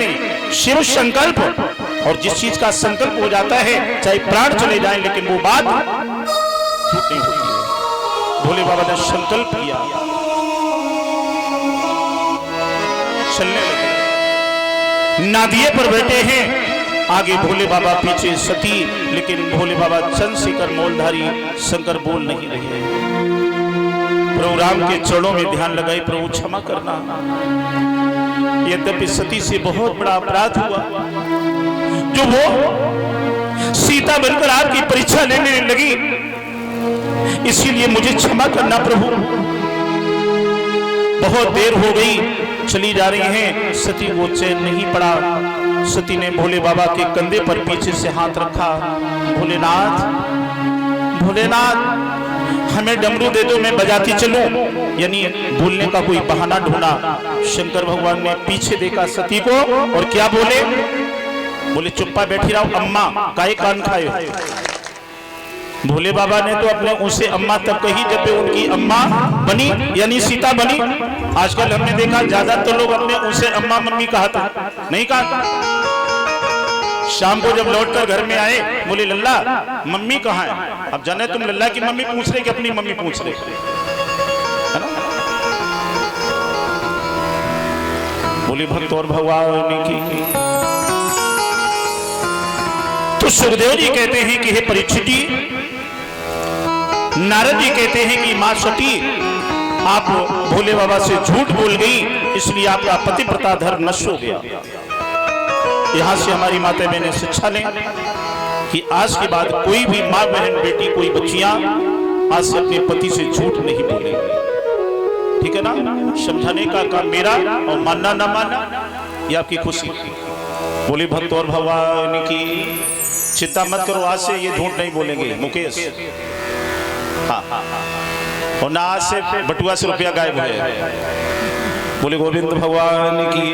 Speaker 1: शिव संकल्प, और जिस चीज का संकल्प हो जाता है चाहे प्राण चले जाए, लेकिन वो बात झूठ नहीं होती है। भोले बाबा ने संकल्प किया, चलने लगे। नादिये पर बैठे हैं, आगे भोले बाबा, पीछे सती, लेकिन भोले बाबा चंद्रशेखर मौलधारी शंकर बोल नहीं रहे। प्रभु राम के चरणों में ध्यान लगाए, प्रभु क्षमा करना, यद्यपि सती से बहुत बड़ा अपराध हुआ जो वो सीता बनकर आपकी परीक्षा लेने लगी, इसीलिए मुझे क्षमा करना प्रभु। बहुत देर हो गई, चली जा रही हैं। सती को चैन नहीं पड़ा। सती ने भोले बाबा के कंधे पर पीछे से हाथ रखा, भोलेनाथ भोलेनाथ हमें डमरू दे दो, मैं बजाती चलूं, यानी भूलने का कोई बहाना ढूंढा। शंकर भगवान ने पीछे देखा सती को और क्या बोले? बोले चुप्पा बैठी रहो अम्मा, काहे कान खाए हो? भोले बाबा ने तो अपने उनसे अम्मा तक कही जब उनकी अम्मा बनी यानी सीता बनी। आजकल हमने देखा ज्यादातर लोग अपने उनसे अम्मा मम्मी कहा था, नहीं कहा। शाम को जब लौटकर घर में आए, बोले लल्ला मम्मी कहाँ है? अब जाने तुम लल्ला की मम्मी पूछ रहे कि अपनी मम्मी पूछ रहे, है ना? बोले भक्त और भगवान की। तो सुखदेव जी कहते हैं कि हे परीक्षित जी, नारद जी कहते हैं कि मां सती आप भोले बाबा से झूठ बोल गई, इसलिए आपका पतिव्रता धर्म नष्ट हो गया। यहां से हमारी माता बहनें शिक्षा लें कि आज के बाद कोई भी मां बहन बेटी कोई बच्चियां आज से अपने पति से झूठ नहीं बोलेंगे, ठीक है ना? समझाने का काम मेरा और मानना ना मानना ये आपकी खुशी। बोले भक्त और भगवान की। चिंता मत करो, आज से ये झूठ नहीं बोलेंगे मुकेश। हाँ, और ना आज से बटुआ से रुपया गायब हो जाए। बोले गोविंद भगवान की।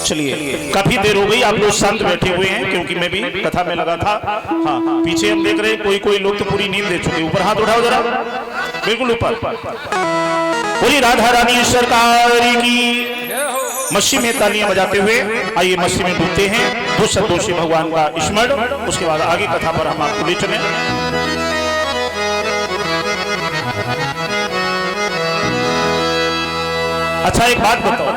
Speaker 1: चलिए, काफी देर हो गई, आप लोग शांत बैठे हुए हैं क्योंकि मैं भी कथा में लगा था। हाँ, पीछे हम देख रहे हैं कोई लोग तो पूरी नींद दे चुके। ऊपर हाथ उठाओ जरा, बिल्कुल ऊपर। बोली राधा रानी सरकार की। मस्सी में तालियां बजाते हुए आइए मस्सी में डूबते हैं। दो सतोषी भगवान का स्मरण, उसके बाद आगे कथा पर हम आपको ले चले। अच्छा एक बात बताओ,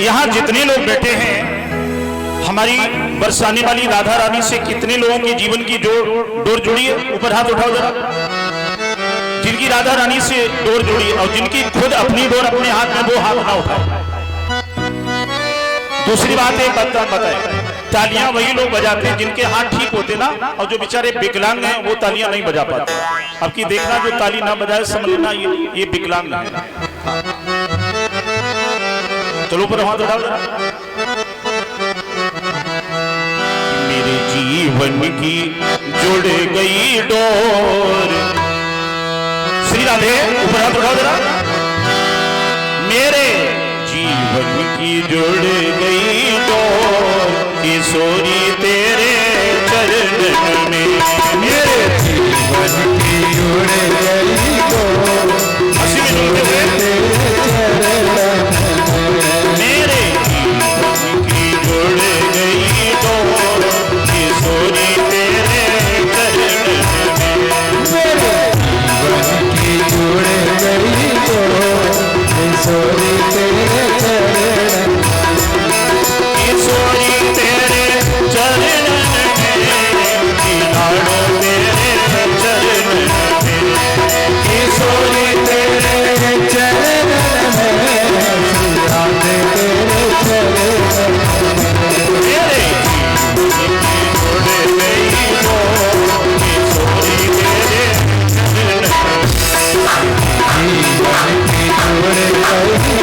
Speaker 1: यहाँ जितने लोग बैठे हैं, हमारी बरसाने वाली राधा रानी से कितने लोगों के जीवन की डोर जुड़ी है? ऊपर हाथ उठाओ जरा। जिनकी राधा रानी से डोर जुड़ी और जिनकी खुद अपनी डोर अपने हाथ में, वो हाथ ना उठाए। दूसरी बात एक बताए, तालियां वही लोग बजाते हैं जिनके हाथ ठीक होते ना, और जो बेचारे विकलांग हैं वो तालियां नहीं बजा पाते। अब की देखना जो ताली ना बजाए समझना ये विकलांग है। चलो ऊपर हाथ उठाओ। मेरे जीवन की जुड़ गई डोर, श्री राधे ऊपर हाथ उठाओ जरा। मेरे जीवन की जुड़ गई डोर, किशोरी तेरे चरण में। मेरे
Speaker 2: जीवन की जुड़ गई डोर,
Speaker 1: हंसी में डूबते हुए। मेरे जीवन की जुड़ गई डोर, किशोरी तेरे चरण में।
Speaker 2: मेरे जीवन की जुड़ गई डोर, किशोरी तेरे चरण में।
Speaker 1: किशोरी तेरे चरण में, खिलाड़ो तेरे चरण में।
Speaker 2: किशोरी तेरे चरण में, राधे तेरे चरण में।
Speaker 1: मेरे जीवन की जुड़ गई डोर, किशोरी तेरे चरण में।
Speaker 2: जीवन की जुड़ गई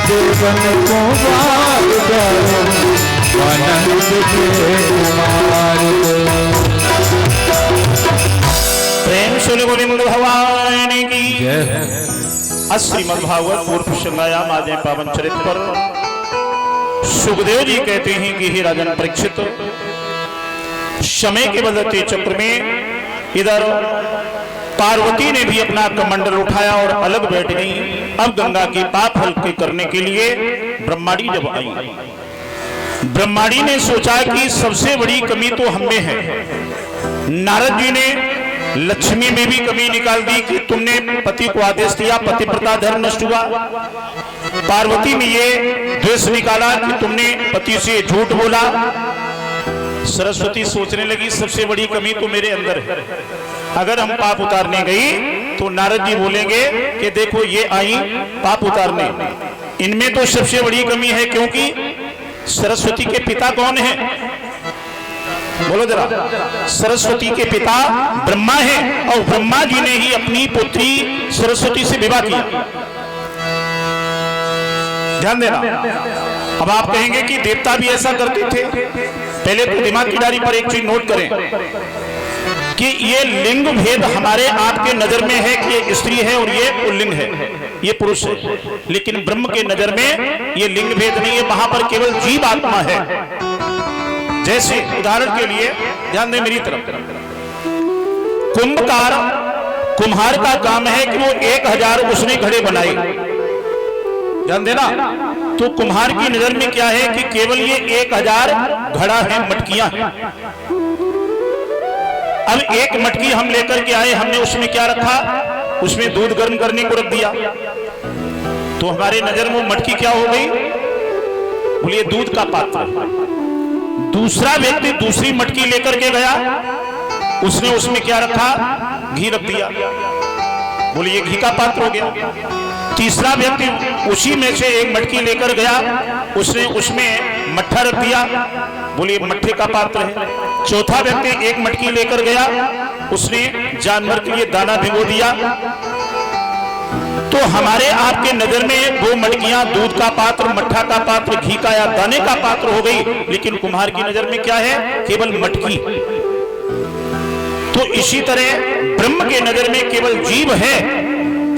Speaker 2: देवन को बार करो आनंद के कुमार को।
Speaker 1: प्रेम सुन गोविंद भगवान की श्रीमद्भागवत पूर्व संगायाम आज पावन चरित्र पर सुखदेव जी कहते हैं कि हे राजन परीक्षित, समय के बदलते चक्र में इधर पार्वती ने भी अपना कमंडल उठाया और अलग बैठ गई। अब गंगा की पाप हल्के करने के लिए ब्रह्माड़ी जब आई, ब्रह्माड़ी ने सोचा कि सबसे बड़ी कमी तो हम में है। नारद जी ने लक्ष्मी में भी कमी निकाल दी कि तुमने पति को आदेश दिया, पतिव्रता धर्म नष्ट हुआ। पार्वती में ये द्वेष निकाला कि तुमने पति से झूठ बोला। सरस्वती सोचने लगी सबसे बड़ी कमी तो मेरे अंदर है, अगर हम पाप उतारने गई तो नारद जी बोलेंगे कि देखो ये आई पाप उतारने, इनमें तो सबसे बड़ी कमी है। क्योंकि सरस्वती के पिता कौन है? बोलो जरा। सरस्वती के पिता ब्रह्मा है और ब्रह्मा जी ने ही अपनी पुत्री सरस्वती से विवाह किया। ध्यान देना। अब आप कहेंगे कि देवता भी ऐसा करते थे। पहले तो दिमाग की डायरी पर एक चीज नोट करें कि ये लिंग भेद हमारे आपके नजर में है कि ये स्त्री है और ये पुल्लिंग है। ये पुरुष है, लेकिन ब्रह्म के नजर में ये लिंग भेद नहीं है, वहां पर केवल जीव आत्मा है। जैसे उदाहरण के लिए ध्यान दें मेरी तरफ, कुंभकार कुम्हार का काम है कि वो 1000 उसने घड़े बनाए, ध्यान देना। तो कुम्हार की नजर में क्या है कि केवल ये 1000 घड़ा है, मटकियां हैं। अब एक मटकी हम लेकर के आए, हमने उसमें क्या रखा, उसमें दूध गर्म करने को रख दिया, तो हमारे नजर में वो मटकी क्या हो गई, बोलिए दूध का पात्र। दूसरा व्यक्ति दूसरी मटकी लेकर के गया, उसने उसमें क्या रखा, घी रख दिया, बोलिए घी का पात्र हो गया। तीसरा व्यक्ति उसी में से एक मटकी लेकर गया, उसने उसमें मट्ठा रख दिया, बोलिए मट्ठे का पात्र है। चौथा व्यक्ति एक मटकी लेकर गया, उसने जानवर के लिए दाना भिगो दिया। तो हमारे आपके नजर में वो मटकियां दूध का पात्र, मट्ठा का पात्र, घी का या दाने का पात्र हो गई, लेकिन कुम्हार की नजर में क्या है, केवल मटकी। तो इसी तरह ब्रह्म के नजर में केवल जीव है,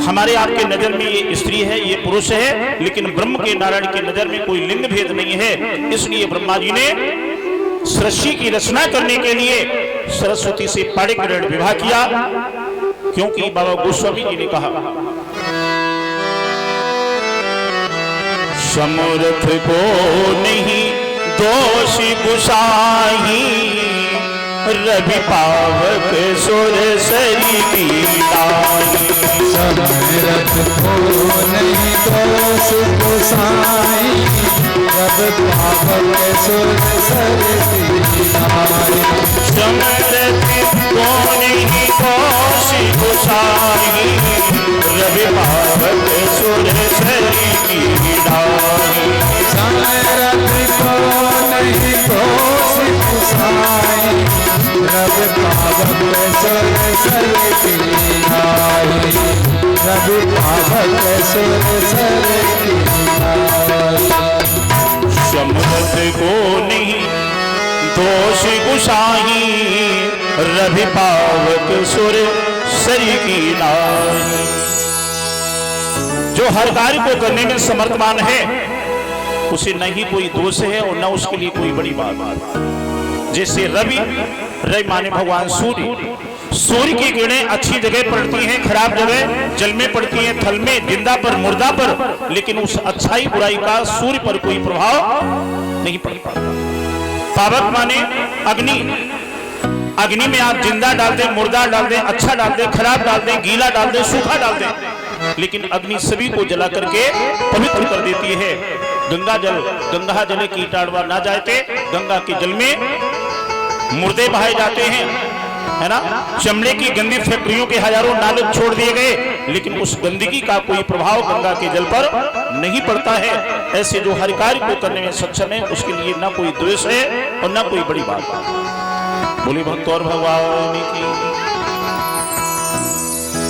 Speaker 1: हमारे आपके नजर में ये स्त्री है, ये पुरुष है, लेकिन ब्रह्म के नारायण के नजर में कोई लिंग भेद नहीं है। इसलिए ब्रह्मा जी ने सृष्टि की रचना करने के लिए सरस्वती से पाणिग्रहण विवाह किया, क्योंकि बाबा गोस्वामी जी ने कहा, समर्थ को नहीं दोष गुसाई, रवि पावक सुर सरी की लाई।
Speaker 2: समरथ को नहीं दोष गोसाई, रवि पावक सुर सरी की लाई।
Speaker 1: समरथ को नहीं दोष गुसाई, रवि पावक सुर सरी की लाई।
Speaker 2: समरथ को नहीं दोष गोसाई, रवि पावक सुर सरी की लाई। रवि पावक सुर सरी की लाई।
Speaker 1: समरथ को नहीं दोष गुसाई, रवि पावक सुर सरी की लाई। जो हर कार्य को करने में समर्थमान है, उसे न ही कोई दोष है और न उसके लिए कोई बड़ी बात। जैसे रवि, रवि माने भगवान सूर्य, सूर्य की किरणें अच्छी जगह पड़ती हैं, खराब जगह जल में पड़ती हैं, थल में, जिंदा पर, मुर्दा पर, लेकिन उस अच्छाई बुराई का सूर्य पर कोई प्रभाव नहीं पड़ पाता। पावक माने अग्नि, अग्नि में आप जिंदा डाल दें, मुर्दा डाल दें, अच्छा डाल दें, खराब डाल दें, गीला डाल दें, सूखा डाल दें, लेकिन अग्नि सभी को जला करके पवित्र कर देती है। गंगा जल, गंगा जल कीटाणु ना जाते, गंगा के जल में मुर्दे बहाए जाते हैं, है ना। चमड़े की गंदी फैक्ट्रियों के हजारों नाले छोड़ दिए गए, लेकिन उस गंदगी का कोई प्रभाव गंगा के जल पर नहीं पड़ता है। ऐसे जो हर कार्य को करने में सक्षम है, उसके लिए ना कोई द्वेष है और ना कोई बड़ी बात। बोली भक्त और भगवान की।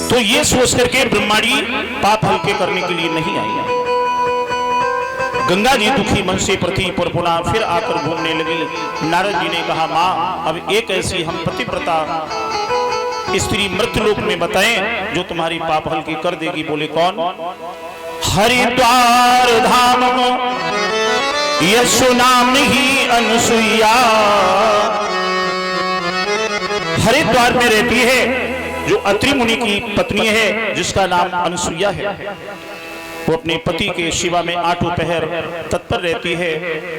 Speaker 1: तो ये सोच करके ब्रह्मा जी पाप हल्के करने के लिए नहीं आई। गंगा जी दुखी मन से पृथ्वी पर पुनः फिर आकर घूमने लगी। नारद जी ने कहा, माँ अब एक ऐसी हम पतिव्रता स्त्री मृत्युलोक में बताएं जो तुम्हारी पाप हल्की कर देगी। बोले कौन? हरिद्वार धाम यशु नाम ही अनुसुईया। हरिद्वार में रहती है जो अत्रि मुनि की पत्नी है, जिसका नाम अनुसुईया है। वो अपने पति के सेवा में आठों पहर तत्पर रहती है,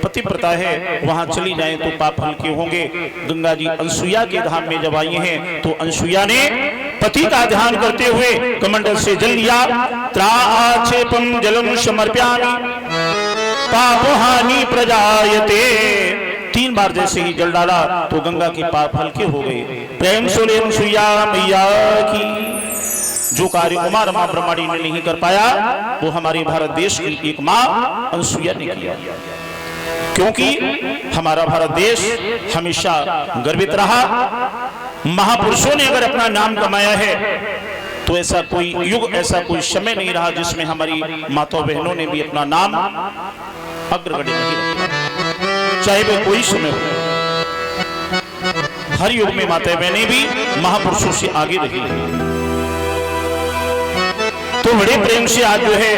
Speaker 1: पतिव्रता है। वहां चली जाए तो पाप हल्के होंगे। गंगा जी अनुसुईया के धाम में जब आई हैं तो अनुसुईया ने पति का ध्यान करते हुए कमंडल से जल लिया। त्राक्षेपम जलम समर्प्यामि पापहानि प्रजायते। 3 बार जैसे ही जल डाला तो गंगा के पाप हल्के हो गए। प्रेम से अनुसुईया मैया की। जो कार्य उमा रमा ब्रह्माणी ने नहीं कर पाया, वो हमारे भारत देश की एक मां अनुसुईया ने किया। क्योंकि हमारा भारत देश हमेशा गर्वित रहा। महापुरुषों ने अगर अपना नाम कमाया है तो ऐसा कोई युग, ऐसा कोई समय नहीं रहा जिसमें हमारी माताओं बहनों ने भी अपना नाम अग्रगण्य नहीं रखा, चाहे वह कोई समय हो। हर युग में माताएं बहनें भी महापुरुषों से आगे रही है। तो बड़े प्रेम से आज जो है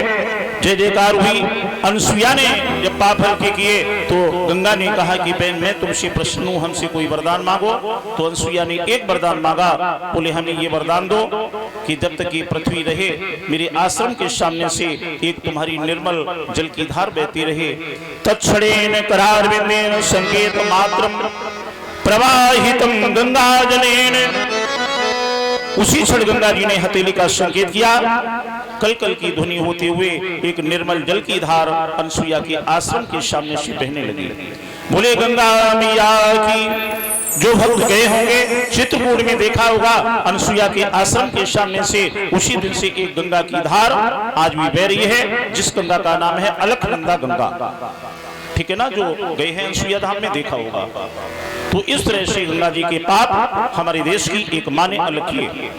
Speaker 1: जय जयकार हुई। अनसुईया ने जब पाप हल्के किए तो गंगा ने कहा कि बहन मैं तुमसे प्रसन्न हूं, हमसे कोई वरदान मांगो। तो अनसुईया ने एक वरदान मांगा, बोले हमें ये वरदान दो कि जब तक ये पृथ्वी रहे मेरे आश्रम के सामने से एक तुम्हारी निर्मल जल की धार बहती रहे। तत्क्षणेन करारविंदेन संकेत मात्रम प्रवाहितम गंगा जलेन। उसी क्षण गंगा जी ने हथेली का संकेत किया, कल कल की ध्वनि होते हुए एक निर्मल जल की धार अनसुईया के आश्रम के सामने से बहने लगी। बोले गंगा मैया की। जो भक्त गए होंगे चित्रकूट में देखा होगा, अनसुईया के आश्रम के सामने से उसी दिन से एक गंगा की धार आज भी बह रही है, जिस गंगा का नाम है अलकनंदा गंगा। ठीक है ना, जो गए हैं अनसुईया धाम में देखा होगा। तो इस तरह से गंगा जी के पाप हमारे देश की एक माने अलग किए,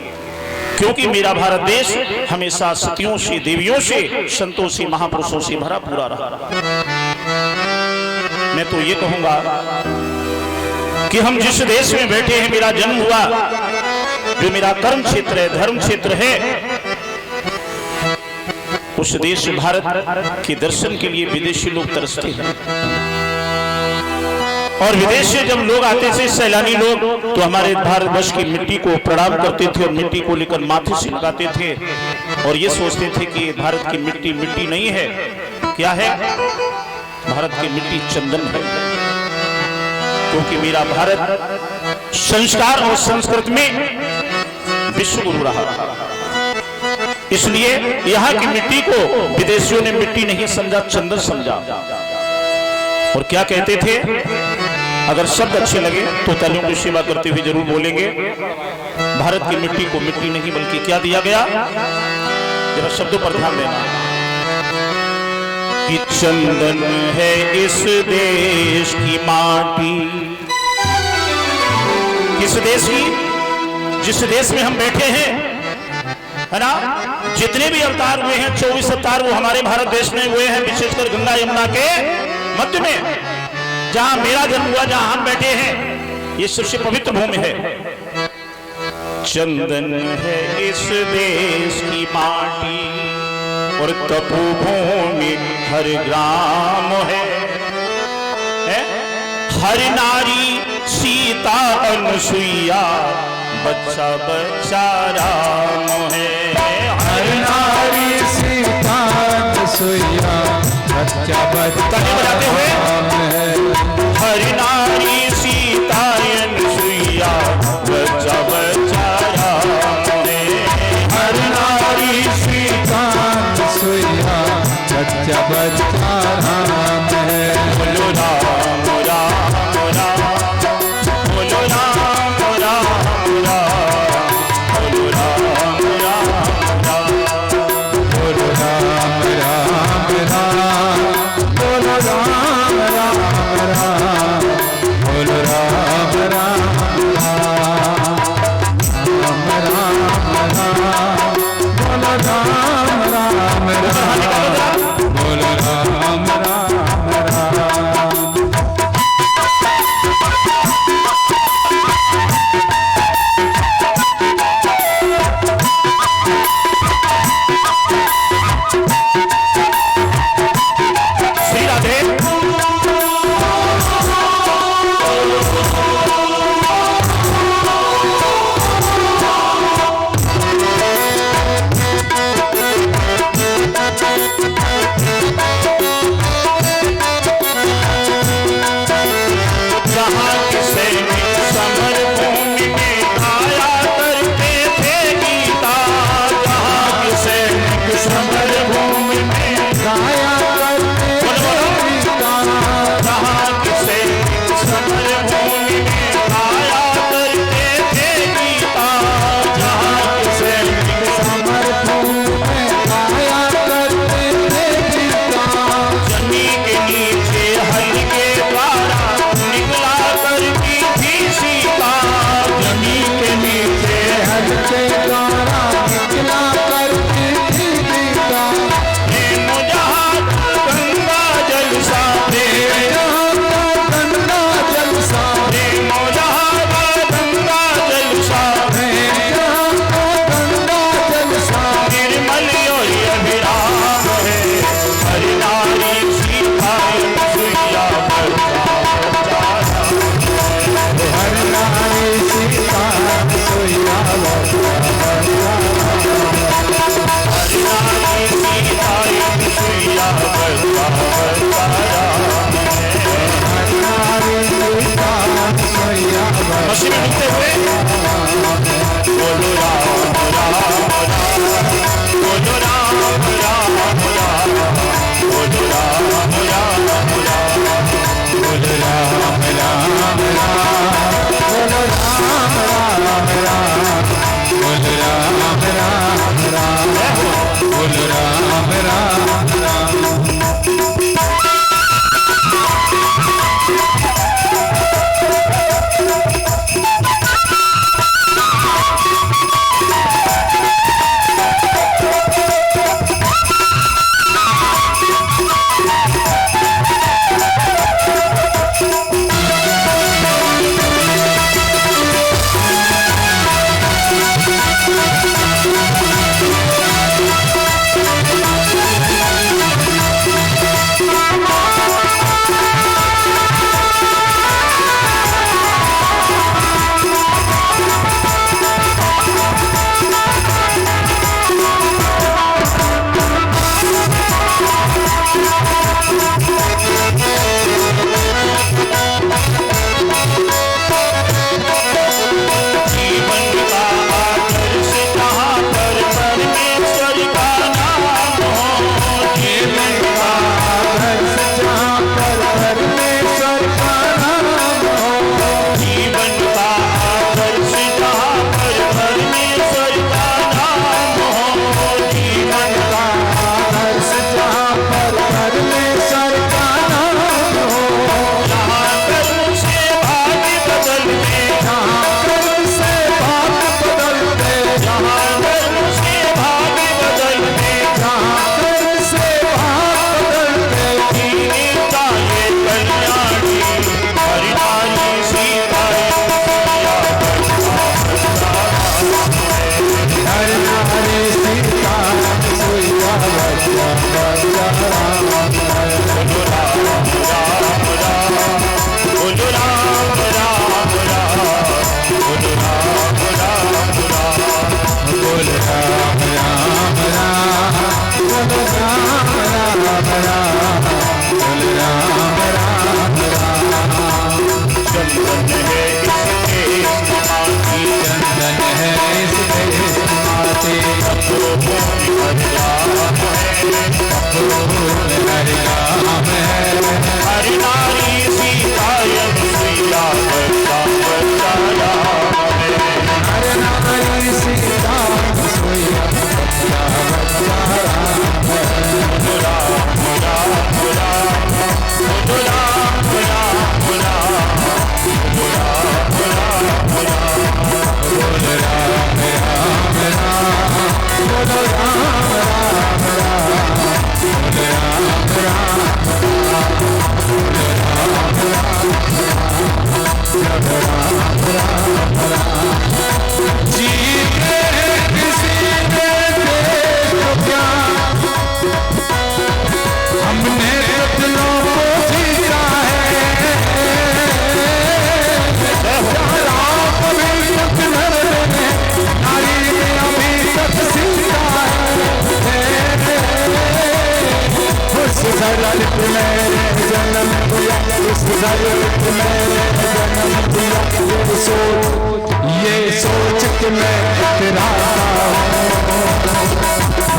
Speaker 1: क्योंकि मेरा भारत देश हमेशा सतियों से, देवियों से, संतों से, महापुरुषों से भरा पूरा रहा। मैं तो ये कहूंगा कि हम जिस देश में बैठे हैं, मेरा जन्म हुआ, जो मेरा कर्म क्षेत्र है, धर्म क्षेत्र है, उस देश भारत के दर्शन के लिए विदेशी लोग तरसते हैं। और विदेश से जब लोग आते थे, सैलानी लोग, तो हमारे भारतवर्ष की मिट्टी को प्रणाम करते थे और मिट्टी को लेकर माथे से लगाते थे और ये सोचते थे कि भारत की मिट्टी मिट्टी नहीं है, क्या है? भारत की मिट्टी चंदन है। क्योंकि मेरा भारत संस्कार और संस्कृत में विश्व गुरु रहा, इसलिए यहाँ की मिट्टी को विदेशियों ने मिट्टी नहीं समझा, चंदन समझा। और क्या कहते थे? अगर शब्द अच्छे लगे तो तालियों की सेवा करते हुए जरूर बोलेंगे, भारत की मिट्टी को मिट्टी नहीं बल्कि क्या दिया गया? जरा शब्दों पर ध्यान देना कि चंदन है इस देश की माटी। किस देश की? जिस देश में हम बैठे हैं, है ना? जितने भी अवतार हुए हैं, 24 अवतार, वो हमारे भारत देश में हुए हैं, विशेषकर गंगा यमुना के मध्य में, जहां मेरा जन्म हुआ, जहां हम बैठे हैं, ये सबसे पवित्र भूमि है। चंदन है इस देश की माटी और तपोभूमि हर ग्राम है। हर नारी सीता अनसुईया, बच्चा बच्चा राम है।
Speaker 2: हर नारी सीता अनसुईया, बच्चा बच्चा
Speaker 1: बजाते हुए
Speaker 2: राम है।
Speaker 1: हर नारी सीता अनसुईया, बच्चा बच्चा राम है।
Speaker 2: हर नारी सीता अनसुईया, बच्चा बच्चा राम है।
Speaker 1: बोलो राम राम राम, बोलो राम राम राम, बोलो राम राम राम,
Speaker 2: बोलो राम राम राम, बोलो राम राम में जन्म दिया, इस धरती में जन्म दिया। ये सोच के मैं इकरार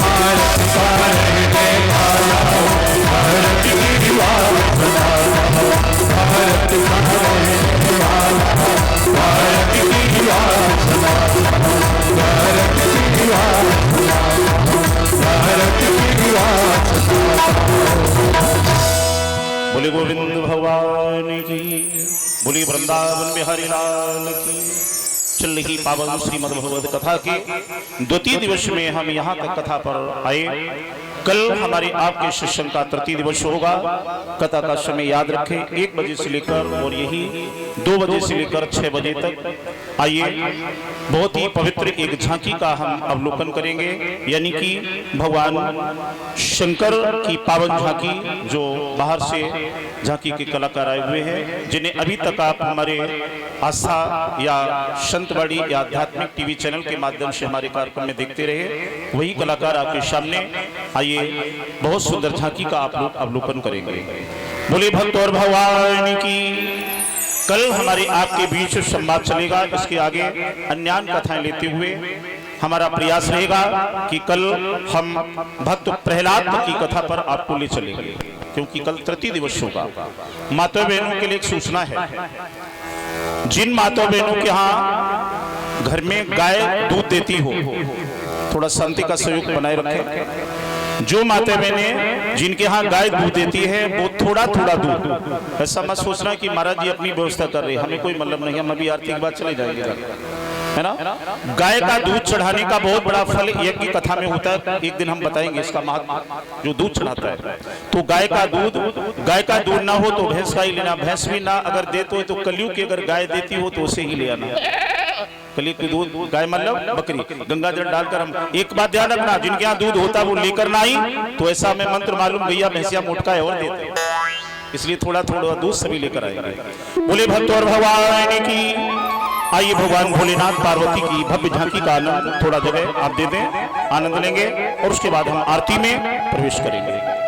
Speaker 2: भारत का रहने वाला हूँ, भारत की बात बनाता हूँ, भारत का रहने वाला हूँ, भारत की बात बनाता हूँ, भारत की बात बनाता हूँ, भारत की बात बनाता हूँ।
Speaker 1: बोले गोविंद भगवान की, बोले वृंदावन बिहारी लाल की। चल रही पावन श्रीमद् भगवत कथा के द्वितीय दिवस में हम यहाँ तक कथा पर आए। कल हमारे आपके सत्संग का तृतीय दिवस होगा। कथा का समय याद रखें, 1 बजे से लेकर और यही 2 बजे से लेकर 6 बजे तक। आइए, बहुत ही पवित्र एक झांकी का हम अवलोकन करेंगे, यानी कि भगवान शंकर की पावन झांकी, जो बाहर से झांकी के कलाकार आए हुए हैं, जिन्हें अभी तक आप हमारे आस्था या संतवाड़ी या आध्यात्मिक टीवी चैनल के माध्यम से हमारे कार्यक्रम में देखते रहे, वही कलाकार आपके सामने। आइए, बहुत सुंदर झांकी का आप लोग अवलोकन करेंगे। बोले भक्त और भगवान की। कल हमारे आपके बीच संवाद चलेगा, इसके आगे अन्यान कथाएं लेते हुए हमारा प्रयास रहेगा कि कल हम भक्त प्रहलाद की कथा पर आपको ले चलेंगे, क्योंकि कल तृतीय दिवस होगा। माता बहनों के लिए एक सूचना है, जिन माता बहनों के यहाँ घर में गाय दूध देती हो, थोड़ा शांति का सहयोग बनाए रखें। जो माता बहनें जिनके यहाँ गाय दूध देती है, वो थोड़ा थोड़ा दूध, ऐसा मत सोचना कि महाराज जी अपनी व्यवस्था कर रहे हैं, हमें कोई मतलब नहीं, हम अभी आरती के बाद चले जाएंगे, है ना। गाय का दूध चढ़ाने का बहुत बड़ा फल यज्ञ की कथा में होता है, एक दिन हम बताएंगे इसका महत्व। जो दूध चढ़ाता है, तो गाय का दूध ना हो तो भैंस का ही लेना, भैंस भी ना अगर देते हो तो कलयुग की अगर गाय देती हो तो उसे ही ले आना। कलयुग की दूध गाय मतलब बकरी, गंगा जल डालकर हम। एक बात ध्यान रखना, जिनके यहाँ दूध होता है वो लेकर ना आई तो ऐसा हमें मंत्र मालूम, भैया भैंसिया मोटका है और देते, इसलिए थोड़ा थोड़ा दूध सभी लेकर आएंगे। बोले भक्त और भगवान की। आइए, भगवान भोलेनाथ पार्वती की भव्य झांकी का आनंद थोड़ा जगह आप दे दें, आनंद लेंगे और उसके बाद हम आरती में प्रवेश करेंगे।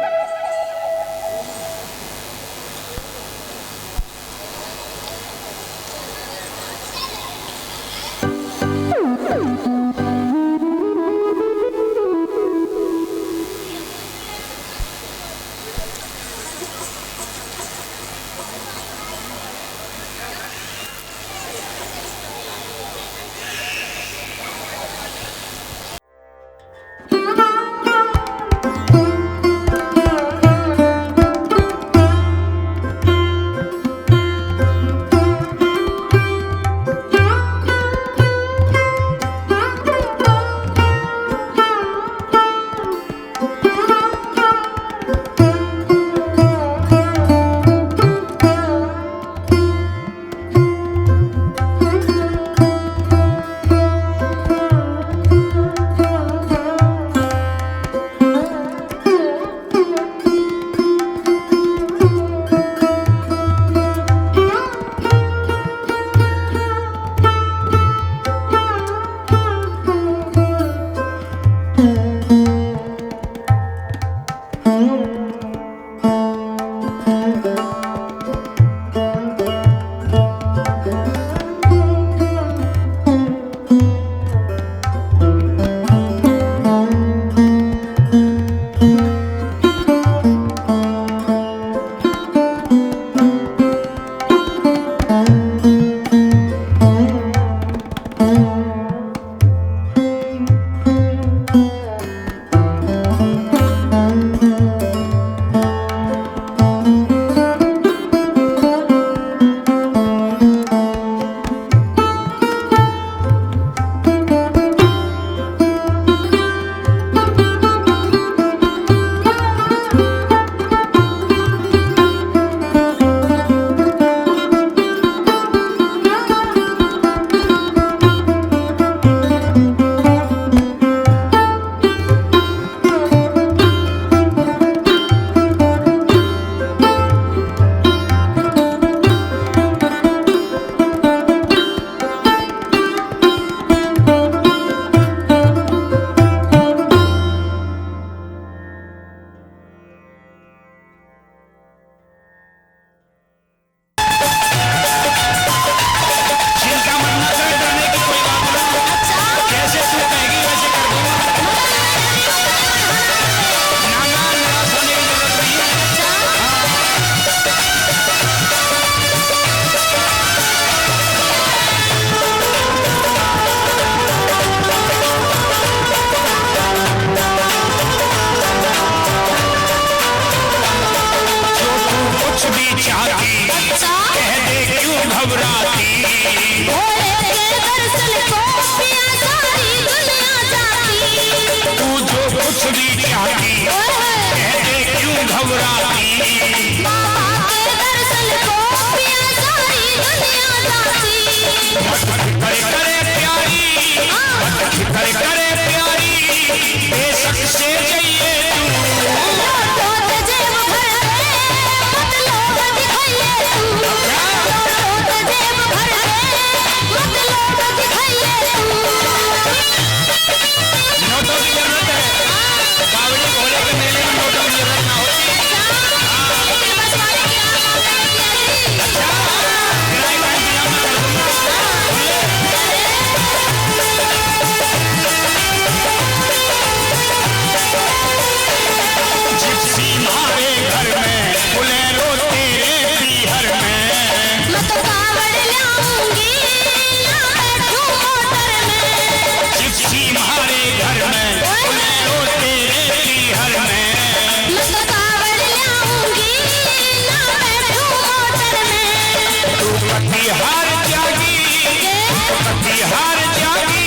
Speaker 1: हार जागी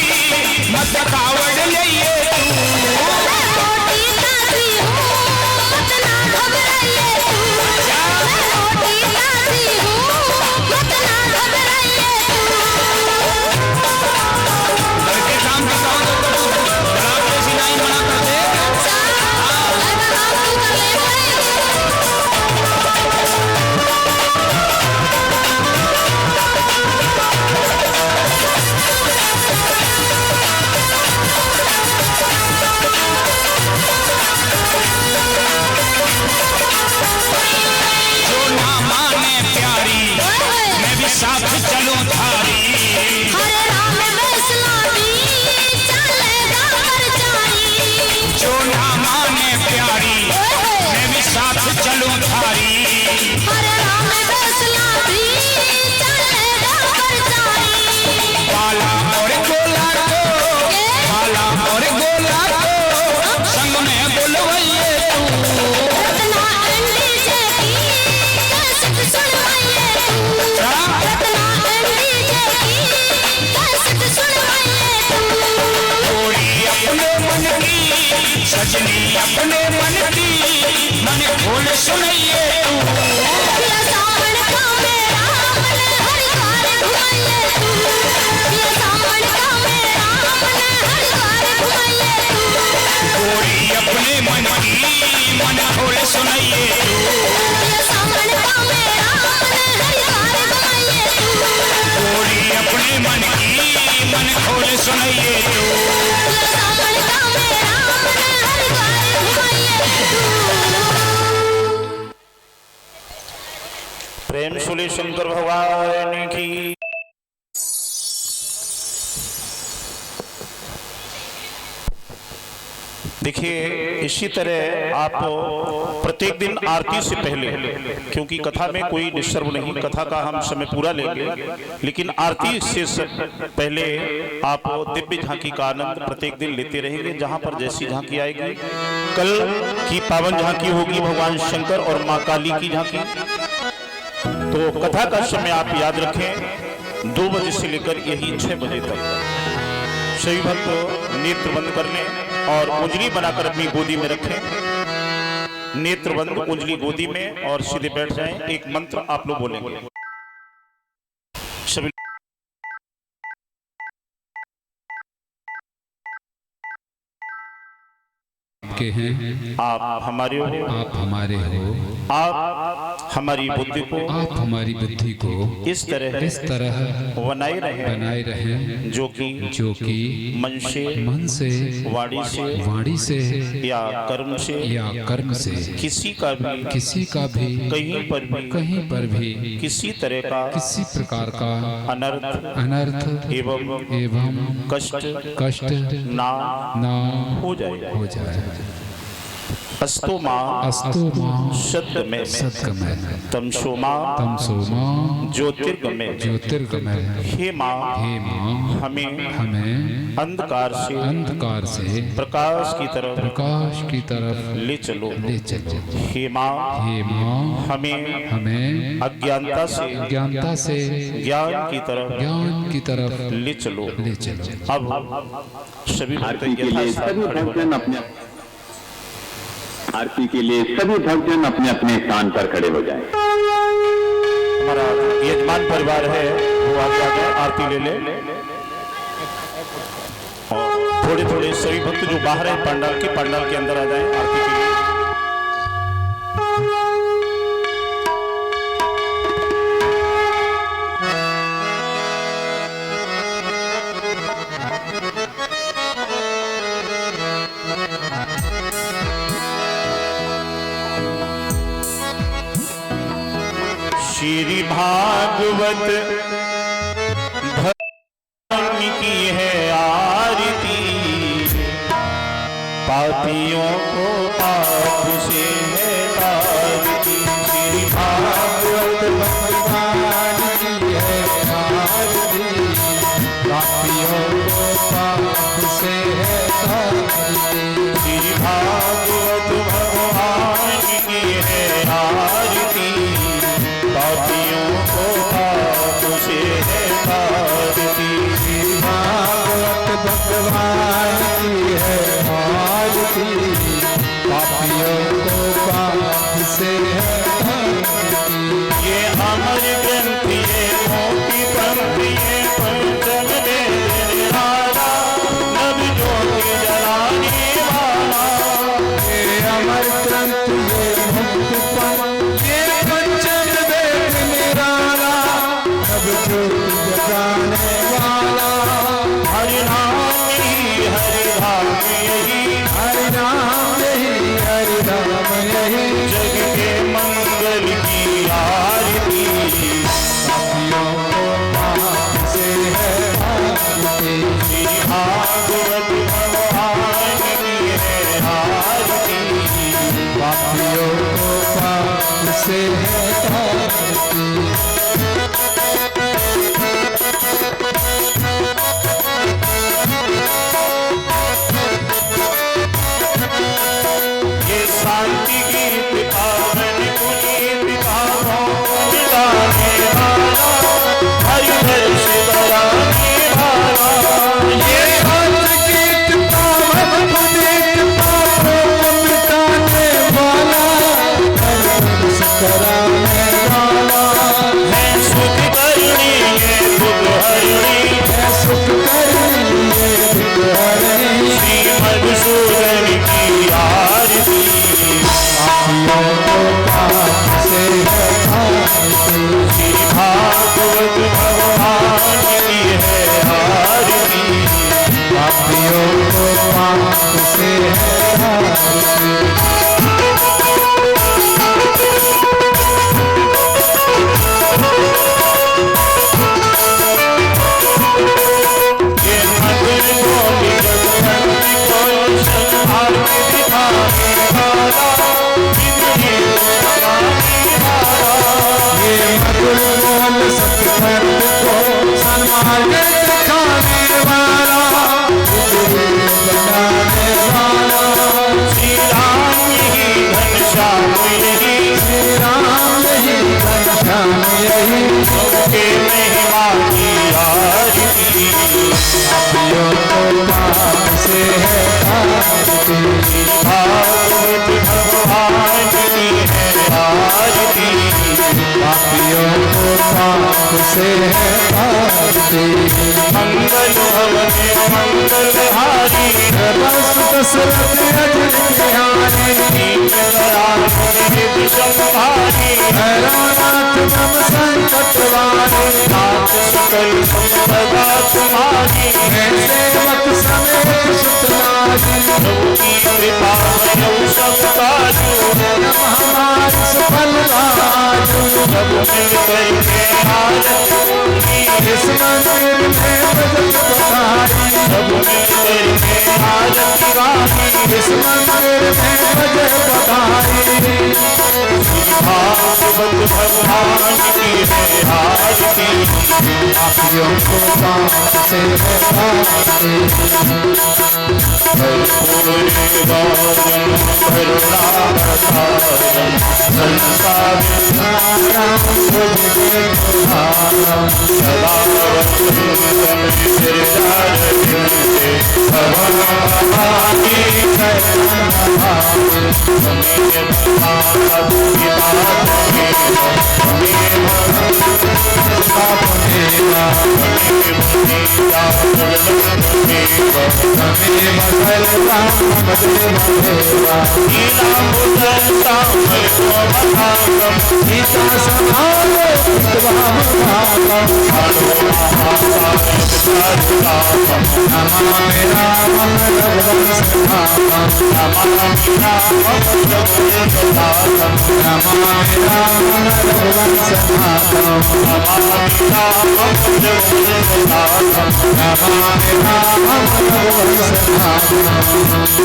Speaker 1: मत कावड़ लिए
Speaker 3: मोटी ताजी हूँ मत ना घबराइए तू मोटी ताजी हूँ मत ना घबराइए
Speaker 1: लड़के शाम के काम शराब जैसी लाइन बना कर दे जो ना माने प्यारी मैं भी साथ चलूं थारी
Speaker 3: हरे राम फैसला भी चलेगा कर जाई
Speaker 1: जो ना माने प्यारी मैं भी साथ चलूं थारी
Speaker 3: हरे राम फैसला भी चलेगा कर जाई
Speaker 1: बाला और गोला को बाला और गोला को संग में बुलवाइए तू
Speaker 3: रत्ना अंडी जेकी कैसेट सुनवाइए तू रत्ना अंडी जेकी कैसेट सुनवाइए तू
Speaker 1: थोड़ी अपने मन की सजनी अपने मन की मन खोल सुनाइए तू
Speaker 3: पिया सावन का मेरा मन हरिद्वार घुमाइए तू पिया सावन का मेरा मन हरिद्वार घुमाइए तू
Speaker 1: थोड़ी अपने मन की मन खोल सुनाइए तू
Speaker 3: पिया सावन का मेरा मन हरिद्वार घुमाइए तू
Speaker 1: थोड़ी अपने मन की मन खोल सुनाइए तू
Speaker 3: पिया सावन का मेरा मन हरिद्वार घुमाइए तू
Speaker 1: प्रेम सुले शंकर भगवान की देखिए इसी तरह आप प्रत्येक दिन आरती से पहले, क्योंकि कथा में कोई डिस्टर्ब नहीं, कथा का हम समय पूरा लेंगे, लेकिन आरती से पहले आप दिव्य झांकी का आनंद प्रत्येक दिन लेते रहेंगे। जहां पर जैसी झांकी आएगी, कल की पावन झांकी होगी भगवान शंकर और माँ काली की झांकी। तो कथा का समय आप याद रखें, 2 बजे से लेकर यही 6 बजे तक। सभी भक्त नेत्र बंद कर लें और उंगली बनाकर अपनी गोदी में रखें। नेत्र बंद, उंगली गोदी में, और सीधे बैठ जाएं। एक मंत्र आप लोग बोलेंगे सभी।
Speaker 2: के हैं
Speaker 1: आप हमारे हो,
Speaker 2: आप हमारे हो,
Speaker 1: आप हमारी बुद्धि को,
Speaker 2: आप हमारी बुद्धि को
Speaker 1: इस तरह बनाए रहें जो कि मन से वाणी से या कर्म से किसी का भी कहीं पर भी किसी प्रकार का अनर्थ एवं कष्ट ना हो जाए। अस्तु मां सद्गमय तमसो मां ज्योतिर्गमय। हे मां हमें अंधकार से प्रकाश की तरफ ले चलो। हे मां हमें अज्ञानता से ज्ञान की तरफ ले चलो। अब सभी
Speaker 4: आरती के लिए सभी भक्तजन अपने अपने स्थान पर खड़े हो जाएं।
Speaker 1: हमारा यजमान परिवार है, वो आगे आरती ले ले। और थोड़े थोड़े सभी भक्त जो बाहर है पंडाल के अंदर आ जाएं आरती के लिए। श्री भागवत भगवान की है आरती, पापियों को पाप से है तारती। श्री भागवत भगवान की है आरती, पापियों को पाप से है तारती। श्री भागवत भगवान की है आरती, पापियों को पाप से है तारती।
Speaker 2: से है आरती।
Speaker 1: ये मधुर बोली जगदम्बे को आरती दिखाने वाला, जिंदगी बनाने वाला।
Speaker 2: ये मधुर बोल सतखंड को सन्मार्ग दिखाने वाला, बनाने वाला।
Speaker 1: श्री राम यही घनश्याम यही,
Speaker 2: श्री राम यही घनश्याम यही,
Speaker 1: सबके महिमा की आरती।
Speaker 2: पापियों को पाप से है आरती।
Speaker 1: भागवत भगवान की है आरती।
Speaker 2: पापियों को पाप से है आरती।
Speaker 1: मंगल भवन मंगलहारी,
Speaker 2: बस दशरथ अजित बिहारी,
Speaker 1: दीनदयाल निधि संहारी।
Speaker 2: भैरवनाथ मम संकट वारे,
Speaker 1: नाथ सकल संपदा तुम्हारी।
Speaker 2: मैं सेवक समेत सुतनारी,
Speaker 1: प्रभु की कृपा भयउ सब काजू।
Speaker 2: हमारी सफल बाजू।
Speaker 1: सब मिलकर के आरती पूरी,
Speaker 2: इस मंदिर में बजत बधाई,
Speaker 1: सब मिलकर के आरती गाई।
Speaker 2: इस मंदिर में बजत बधाई।
Speaker 1: भागवत भगवान की है आरती।
Speaker 2: पापियों को पाप से है आरती।
Speaker 1: कर्पूर गौरम करुणावतारम, संसार सदा वसंतम गिरिजारविंदे, भवनानि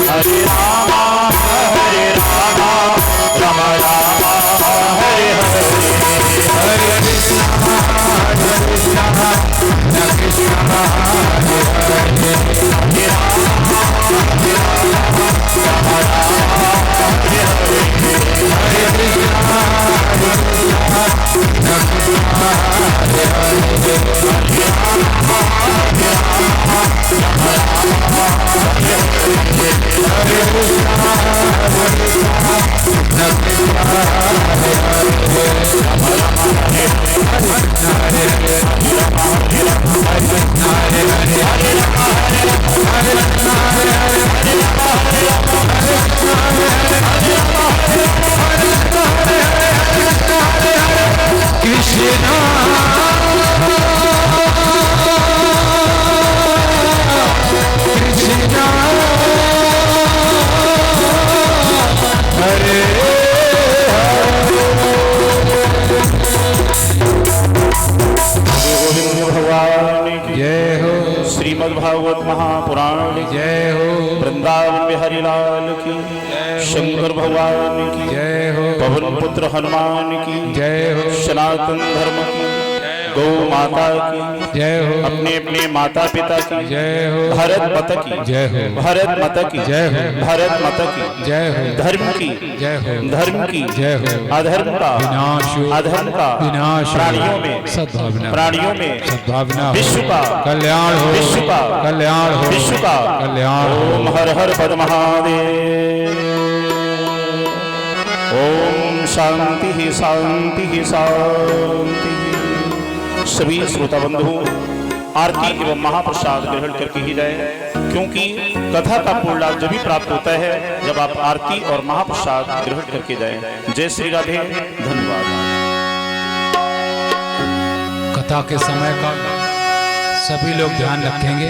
Speaker 1: हरे रामा हरे रामा, राम राम हरे हरे,
Speaker 2: हरे कृष्ण हरे कृष्ण, कृष्ण हरे हरे। जय हो
Speaker 1: श्रीमद् भागवत महापुराण की
Speaker 2: जय हो
Speaker 1: वृंदावन बिहारी लाल की, शंकर भगवान की
Speaker 2: जय हो
Speaker 1: पवन पुत्र हनुमान की
Speaker 2: जय हो
Speaker 1: सनातन धर्म की, गौ माता की,
Speaker 2: जय हो
Speaker 1: अपने अपने माता पिता की,
Speaker 2: जय हो
Speaker 1: भारत माता की,
Speaker 2: जय हो
Speaker 1: भारत माता की,
Speaker 2: जय हो
Speaker 1: भारत माता की,
Speaker 2: जय हो
Speaker 1: धर्म की,
Speaker 2: जय हो
Speaker 1: धर्म की,
Speaker 2: जय हो
Speaker 1: अधर्म का
Speaker 2: विनाश हो
Speaker 1: अधर्म का
Speaker 2: विनाश हो
Speaker 1: प्राणियों में
Speaker 2: सद्भावना
Speaker 1: प्राणियों में
Speaker 2: सद्भावना हो
Speaker 1: विश्व का
Speaker 2: कल्याण हो
Speaker 1: विश्व का
Speaker 2: कल्याण हो
Speaker 1: विश्व का
Speaker 2: कल्याण हो
Speaker 1: ओम हर हर पद महादेव। ओम शांति ही शांति ही शांति। सभी श्रोता बंधु आरती एवं महाप्रसाद ग्रहण करके ही जाए, क्योंकि कथा का पूर्ण लाभ जब भी प्राप्त होता है जब आप आरती और महाप्रसाद ग्रहण करके जाएं। जय श्री राधे, धन्यवाद।
Speaker 2: कथा के समय का सभी लोग ध्यान रखेंगे।